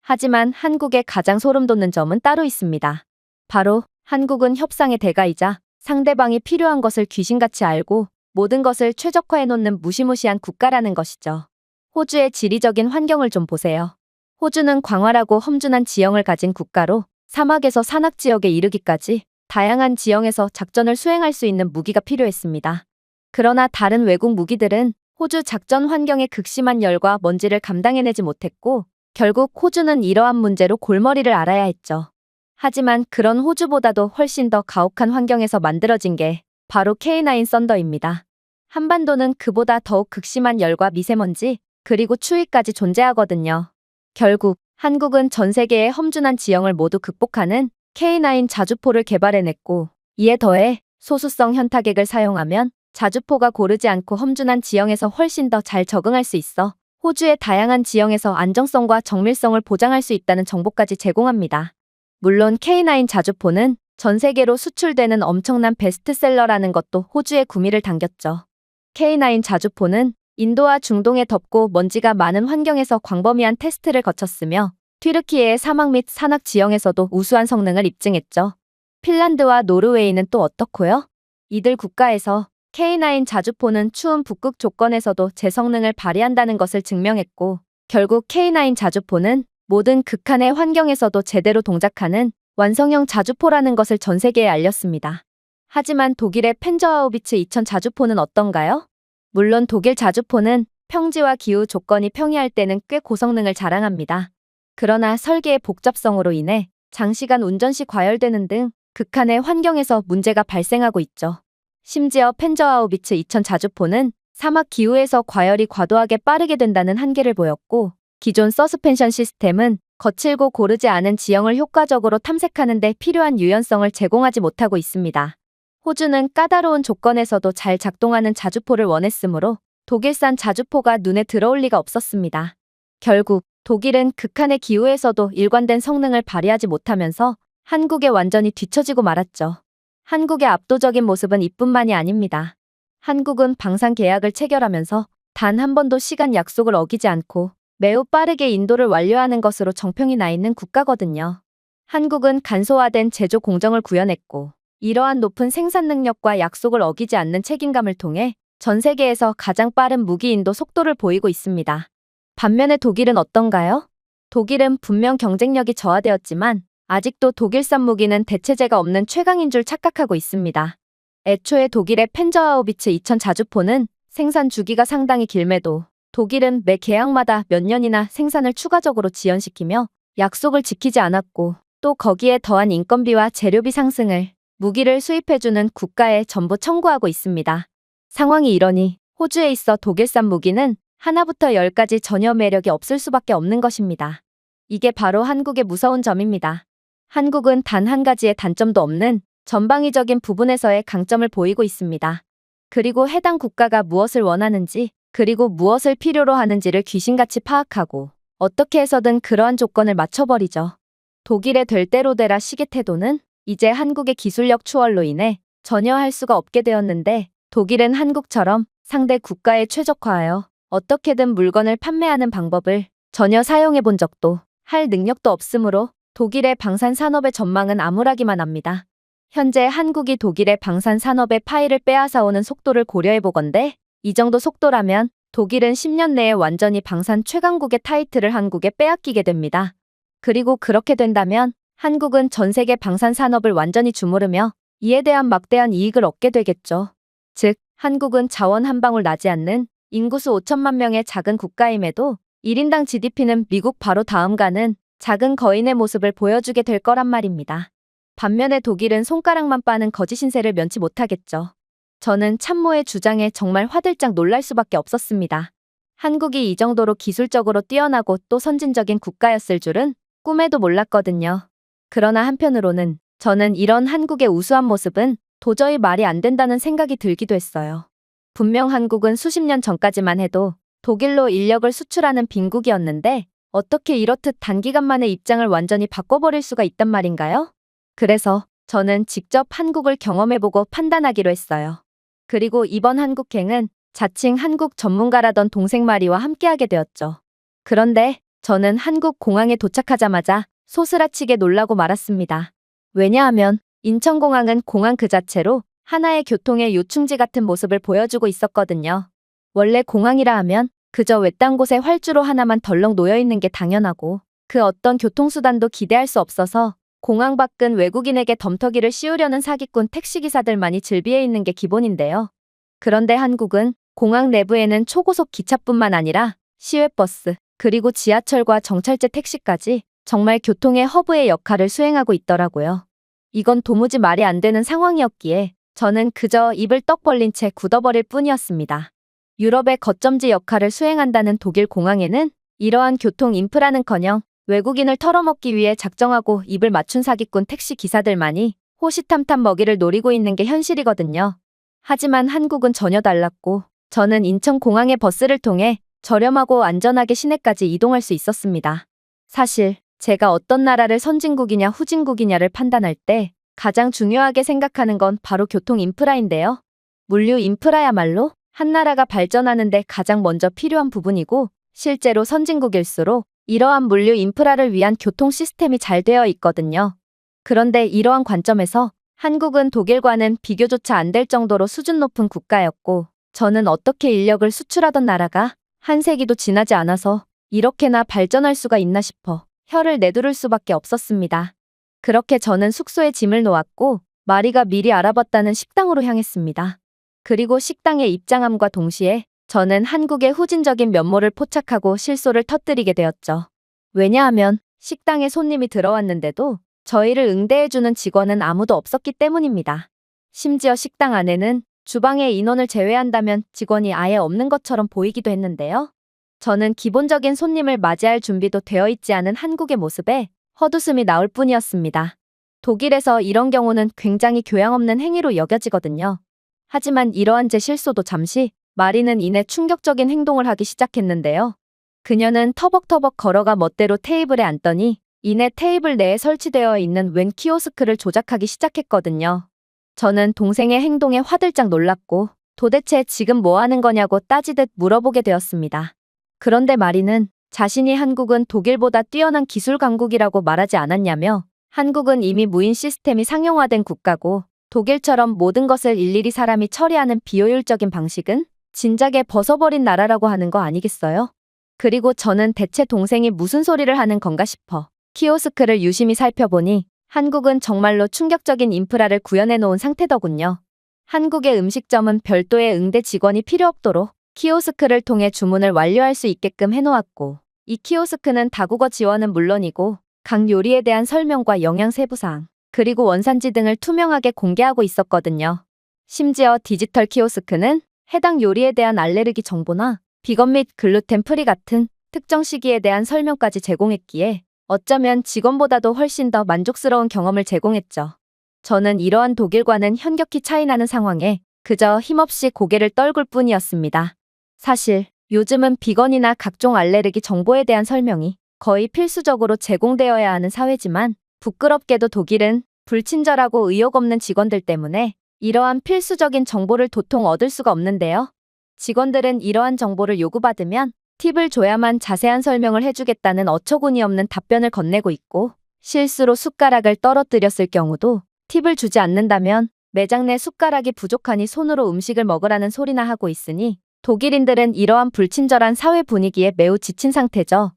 하지만 한국의 가장 소름 돋는 점은 따로 있습니다. 바로 한국은 협상의 대가이자 상대방이 필요한 것을 귀신같이 알고 모든 것을 최적화해놓는 무시무시한 국가라는 것이죠. 호주의 지리적인 환경을 좀 보세요. 호주는 광활하고 험준한 지형을 가진 국가로 사막에서 산악 지역에 이르기까지 다양한 지형에서 작전을 수행할 수 있는 무기가 필요했습니다. 그러나 다른 외국 무기들은 호주 작전 환경의 극심한 열과 먼지를 감당해내지 못했고 결국 호주는 이러한 문제로 골머리를 앓아야 했죠. 하지만 그런 호주보다도 훨씬 더 가혹한 환경에서 만들어진 게 바로 K9 썬더입니다. 한반도는 그보다 더욱 극심한 열과 미세먼지, 그리고 추위까지 존재하거든요. 결국 한국은 전 세계의 험준한 지형을 모두 극복하는 K9 자주포를 개발해냈고 이에 더해 소수성 현타객을 사용하면 자주포가 고르지 않고 험준한 지형에서 훨씬 더 잘 적응할 수 있어 호주의 다양한 지형에서 안정성과 정밀성을 보장할 수 있다는 정보까지 제공합니다. 물론 K9 자주포는 전 세계로 수출되는 엄청난 베스트셀러라는 것도 호주의 구미를 당겼죠. K9 자주포는 인도와 중동의 덥고 먼지가 많은 환경에서 광범위한 테스트를 거쳤으며 튀르키예의 사막 및 산악 지형에서도 우수한 성능을 입증했죠. 핀란드와 노르웨이는 또 어떻고요? 이들 국가에서 K9 자주포는 추운 북극 조건에서도 제 성능을 발휘한다는 것을 증명했고 결국 K9 자주포는 모든 극한의 환경에서도 제대로 동작하는 완성형 자주포라는 것을 전 세계에 알렸습니다. 하지만 독일의 펜저하우비츠 2000 자주포는 어떤가요? 물론 독일 자주포는 평지와 기후 조건이 평이할 때는 꽤 고성능을 자랑합니다. 그러나 설계의 복잡성으로 인해 장시간 운전 시 과열되는 등 극한의 환경에서 문제가 발생하고 있죠. 심지어 펜저하우비츠 2000 자주포는 사막 기후에서 과열이 과도하게 빠르게 된다는 한계를 보였고 기존 서스펜션 시스템은 거칠고 고르지 않은 지형을 효과적으로 탐색하는 데 필요한 유연성을 제공하지 못하고 있습니다. 호주는 까다로운 조건에서도 잘 작동하는 자주포를 원했으므로 독일산 자주포가 눈에 들어올 리가 없었습니다. 결국 독일은 극한의 기후에서도 일관된 성능을 발휘하지 못하면서 한국에 완전히 뒤처지고 말았죠. 한국의 압도적인 모습은 이뿐만이 아닙니다. 한국은 방산 계약을 체결하면서 단 한 번도 시간 약속을 어기지 않고 매우 빠르게 인도를 완료하는 것으로 정평이 나 있는 국가거든요. 한국은 간소화된 제조 공정을 구현했고 이러한 높은 생산 능력과 약속을 어기지 않는 책임감을 통해 전 세계에서 가장 빠른 무기 인도 속도를 보이고 있습니다. 반면에 독일은 어떤가요? 독일은 분명 경쟁력이 저하되었지만 아직도 독일산 무기는 대체제가 없는 최강인 줄 착각하고 있습니다. 애초에 독일의 펜저하우비츠 2000 자주포는 생산 주기가 상당히 길매도 독일은 매 계약마다 몇 년이나 생산을 추가적으로 지연시키며 약속을 지키지 않았고 또 거기에 더한 인건비와 재료비 상승을 무기를 수입해주는 국가에 전부 청구하고 있습니다. 상황이 이러니 호주에 있어 독일산 무기는 하나부터 10까지 전혀 매력이 없을 수밖에 없는 것입니다. 이게 바로 한국의 무서운 점입니다. 한국은 단 한 가지의 단점도 없는 전방위적인 부분에서의 강점을 보이고 있습니다. 그리고 해당 국가가 무엇을 원하는지 그리고 무엇을 필요로 하는지를 귀신같이 파악하고 어떻게 해서든 그러한 조건을 맞춰버리죠. 독일의 될 대로 되라 시계 태도는 이제 한국의 기술력 추월로 인해 전혀 할 수가 없게 되었는데 독일은 한국처럼 상대 국가에 최적화하여 어떻게든 물건을 판매하는 방법을 전혀 사용해 본 적도 할 능력도 없으므로 독일의 방산 산업의 전망은 암울하기만 합니다. 현재 한국이 독일의 방산 산업의 파일을 빼앗아오는 속도를 고려해 보건대 이 정도 속도라면 독일은 10년 내에 완전히 방산 최강국의 타이틀을 한국에 빼앗기게 됩니다. 그리고 그렇게 된다면 한국은 전 세계 방산 산업을 완전히 주무르며 이에 대한 막대한 이익을 얻게 되겠죠. 즉, 한국은 자원 한 방울 나지 않는 인구수 5천만 명의 작은 국가임에도 1인당 GDP는 미국 바로 다음가는 작은 거인의 모습을 보여주게 될 거란 말입니다. 반면에 독일은 손가락만 빠는 거짓 신세를 면치 못하겠죠. 저는 참모의 주장에 정말 화들짝 놀랄 수밖에 없었습니다. 한국이 이 정도로 기술적으로 뛰어나고 또 선진적인 국가였을 줄은 꿈에도 몰랐거든요. 그러나 한편으로는 저는 이런 한국의 우수한 모습은 도저히 말이 안 된다는 생각이 들기도 했어요. 분명 한국은 수십 년 전까지만 해도 독일로 인력을 수출하는 빈국이었는데 어떻게 이렇듯 단기간 만에 입장을 완전히 바꿔버릴 수가 있단 말인가요? 그래서 저는 직접 한국을 경험해보고 판단하기로 했어요. 그리고 이번 한국행은 자칭 한국 전문가라던 동생 마리와 함께하게 되었죠. 그런데 저는 한국 공항에 도착하자마자 소스라치게 놀라고 말았습니다. 왜냐하면 인천공항은 공항 그 자체로 하나의 교통의 요충지 같은 모습을 보여주고 있었거든요. 원래 공항이라 하면 그저 외딴 곳에 활주로 하나만 덜렁 놓여있는 게 당연하고 그 어떤 교통수단도 기대할 수 없어서 공항 밖은 외국인에게 덤터기를 씌우려는 사기꾼 택시기사들만이 즐비해 있는 게 기본인데요. 그런데 한국은 공항 내부에는 초고속 기차뿐만 아니라 시외버스, 그리고 지하철과 정찰제 택시까지 정말 교통의 허브의 역할을 수행하고 있더라고요. 이건 도무지 말이 안 되는 상황이었기에 저는 그저 입을 떡 벌린 채 굳어버릴 뿐이었습니다. 유럽의 거점지 역할을 수행한다는 독일 공항에는 이러한 교통 인프라는커녕 외국인을 털어먹기 위해 작정하고 입을 맞춘 사기꾼 택시 기사들만이 호시탐탐 먹이를 노리고 있는 게 현실이거든요. 하지만 한국은 전혀 달랐고 저는 인천공항의 버스를 통해 저렴하고 안전하게 시내까지 이동할 수 있었습니다. 사실 제가 어떤 나라를 선진국이냐 후진국이냐를 판단할 때 가장 중요하게 생각하는 건 바로 교통 인프라인데요. 물류 인프라야말로 한 나라가 발전하는데 가장 먼저 필요한 부분이고 실제로 선진국일수록 이러한 물류 인프라를 위한 교통 시스템이 잘 되어 있거든요. 그런데 이러한 관점에서 한국은 독일과는 비교조차 안 될 정도로 수준 높은 국가였고 저는 어떻게 인력을 수출하던 나라가 한 세기도 지나지 않아서 이렇게나 발전할 수가 있나 싶어 혀를 내두를 수밖에 없었습니다. 그렇게 저는 숙소에 짐을 놓았고 마리가 미리 알아봤다는 식당으로 향했습니다. 그리고 식당에 입장함과 동시에 저는 한국의 후진적인 면모를 포착하고 실소를 터뜨리게 되었죠. 왜냐하면 식당에 손님이 들어왔는데도 저희를 응대해주는 직원은 아무도 없었기 때문입니다. 심지어 식당 안에는 주방에 인원을 제외한다면 직원이 아예 없는 것처럼 보이기도 했는데요. 저는 기본적인 손님을 맞이할 준비도 되어 있지 않은 한국의 모습에 헛웃음이 나올 뿐이었습니다. 독일에서 이런 경우는 굉장히 교양 없는 행위로 여겨지거든요. 하지만 이러한 제 실수도 잠시 마리는 이내 충격적인 행동을 하기 시작했는데요. 그녀는 터벅터벅 걸어가 멋대로 테이블에 앉더니 이내 테이블 내에 설치되어 있는 웬 키오스크를 조작하기 시작했거든요. 저는 동생의 행동에 화들짝 놀랐고 도대체 지금 뭐 하는 거냐고 따지듯 물어보게 되었습니다. 그런데 마리는 자신이 한국은 독일보다 뛰어난 기술 강국이라고 말하지 않았냐며 한국은 이미 무인 시스템이 상용화된 국가고 독일처럼 모든 것을 일일이 사람이 처리하는 비효율적인 방식은 진작에 벗어버린 나라라고 하는 거 아니겠어요? 그리고 저는 대체 동생이 무슨 소리를 하는 건가 싶어 키오스크를 유심히 살펴보니 한국은 정말로 충격적인 인프라를 구현해 놓은 상태더군요. 한국의 음식점은 별도의 응대 직원이 필요 없도록 키오스크를 통해 주문을 완료할 수 있게끔 해놓았고 이 키오스크는 다국어 지원은 물론이고 각 요리에 대한 설명과 영양 세부사항 그리고 원산지 등을 투명하게 공개하고 있었거든요. 심지어 디지털 키오스크는 해당 요리에 대한 알레르기 정보나 비건 및 글루텐 프리 같은 특정 시기에 대한 설명까지 제공했기에 어쩌면 직원보다도 훨씬 더 만족스러운 경험을 제공했죠. 저는 이러한 독일과는 현격히 차이나는 상황에 그저 힘없이 고개를 떨굴 뿐이었습니다. 사실 요즘은 비건이나 각종 알레르기 정보에 대한 설명이 거의 필수적으로 제공되어야 하는 사회지만 부끄럽게도 독일은 불친절하고 의욕 없는 직원들 때문에 이러한 필수적인 정보를 도통 얻을 수가 없는데요. 직원들은 이러한 정보를 요구받으면 팁을 줘야만 자세한 설명을 해주겠다는 어처구니 없는 답변을 건네고 있고 실수로 숟가락을 떨어뜨렸을 경우도 팁을 주지 않는다면 매장 내 숟가락이 부족하니 손으로 음식을 먹으라는 소리나 하고 있으니 독일인들은 이러한 불친절한 사회 분위기에 매우 지친 상태죠.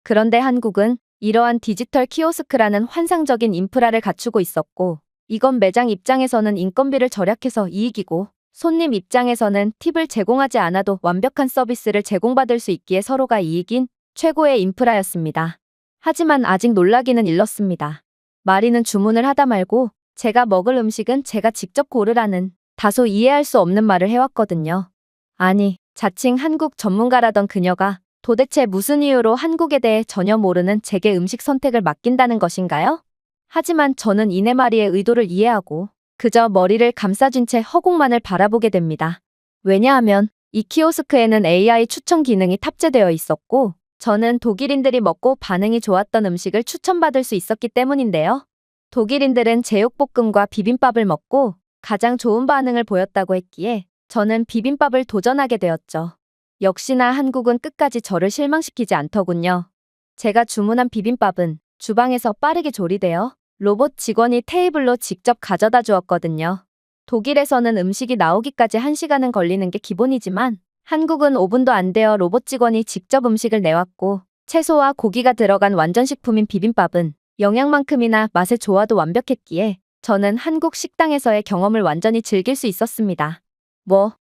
그런데 한국은 이러한 디지털 키오스크라는 환상적인 인프라를 갖추고 있었고 이건 매장 입장에서는 인건비를 절약해서 이익이고 손님 입장에서는 팁을 제공하지 않아도 완벽한 서비스를 제공받을 수 있기에 서로가 이익인 최고의 인프라였습니다. 하지만 아직 놀라기는 일렀습니다. 마리는 주문을 하다 말고 제가 먹을 음식은 제가 직접 고르라는 다소 이해할 수 없는 말을 해왔거든요. 아니, 자칭 한국 전문가라던 그녀가 도대체 무슨 이유로 한국에 대해 전혀 모르는 제게 음식 선택을 맡긴다는 것인가요? 하지만 저는 이내 마리의 의도를 이해하고 그저 머리를 감싸준 채 허공만을 바라보게 됩니다. 왜냐하면 이 키오스크에는 AI 추천 기능이 탑재되어 있었고 저는 독일인들이 먹고 반응이 좋았던 음식을 추천받을 수 있었기 때문인데요. 독일인들은 제육볶음과 비빔밥을 먹고 가장 좋은 반응을 보였다고 했기에 저는 비빔밥을 도전하게 되었죠. 역시나 한국은 끝까지 저를 실망시키지 않더군요. 제가 주문한 비빔밥은 주방에서 빠르게 조리되어 로봇 직원이 테이블로 직접 가져다 주었거든요. 독일에서는 음식이 나오기까지 1시간은 걸리는 게 기본이지만 한국은 5분도 안 되어 로봇 직원이 직접 음식을 내왔고 채소와 고기가 들어간 완전식품인 비빔밥은 영양만큼이나 맛의 조화도 완벽했기에 저는 한국 식당에서의 경험을 완전히 즐길 수 있었습니다.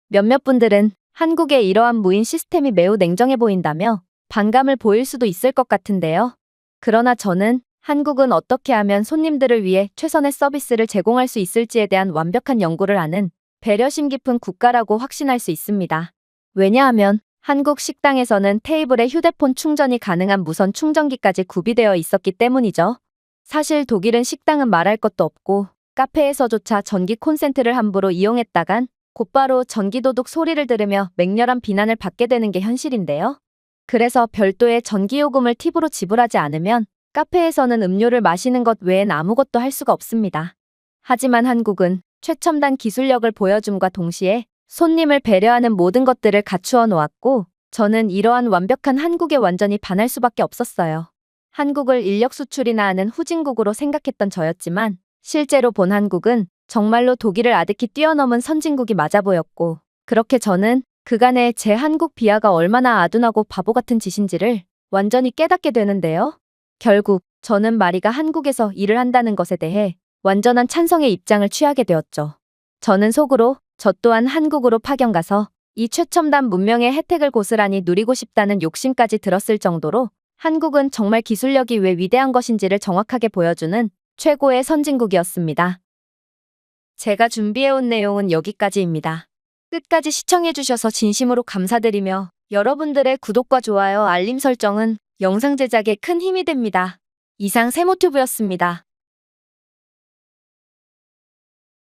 몇몇 분들은 한국의 이러한 무인 시스템이 매우 냉정해 보인다며 반감을 보일 수도 있을 것 같은데요. 그러나 저는 한국은 어떻게 하면 손님들을 위해 최선의 서비스를 제공할 수 있을지에 대한 완벽한 연구를 하는 배려심 깊은 국가라고 확신할 수 있습니다. 왜냐하면 한국 식당에서는 테이블에 휴대폰 충전이 가능한 무선 충전기까지 구비되어 있었기 때문이죠. 사실 독일은 식당은 말할 것도 없고 카페에서조차 전기 콘센트를 함부로 이용했다간 곧바로 전기도둑 소리를 들으며 맹렬한 비난을 받게 되는 게 현실인데요. 그래서 별도의 전기요금을 팁으로 지불하지 않으면 카페에서는 음료를 마시는 것 외엔 아무것도 할 수가 없습니다. 하지만 한국은 최첨단 기술력을 보여줌과 동시에 손님을 배려하는 모든 것들을 갖추어 놓았고 저는 이러한 완벽한 한국에 완전히 반할 수밖에 없었어요. 한국을 인력 수출이나 하는 후진국으로 생각했던 저였지만 실제로 본 한국은 정말로 독일을 아득히 뛰어넘은 선진국이 맞아 보였고 그렇게 저는 그간의 제 한국 비하가 얼마나 아둔하고 바보 같은 짓인지를 완전히 깨닫게 되는데요. 결국 저는 마리가 한국에서 일을 한다는 것에 대해 완전한 찬성의 입장을 취하게 되었죠. 저는 속으로 저 또한 한국으로 파견 가서 이 최첨단 문명의 혜택을 고스란히 누리고 싶다는 욕심까지 들었을 정도로 한국은 정말 기술력이 왜 위대한 것인지를 정확하게 보여주는 최고의 선진국이었습니다. 제가 준비해온 내용은 여기까지입니다. 끝까지 시청해주셔서 진심으로 감사드리며 여러분들의 구독과 좋아요, 알림 설정은 영상 제작에 큰 힘이 됩니다. 이상 세모튜브였습니다.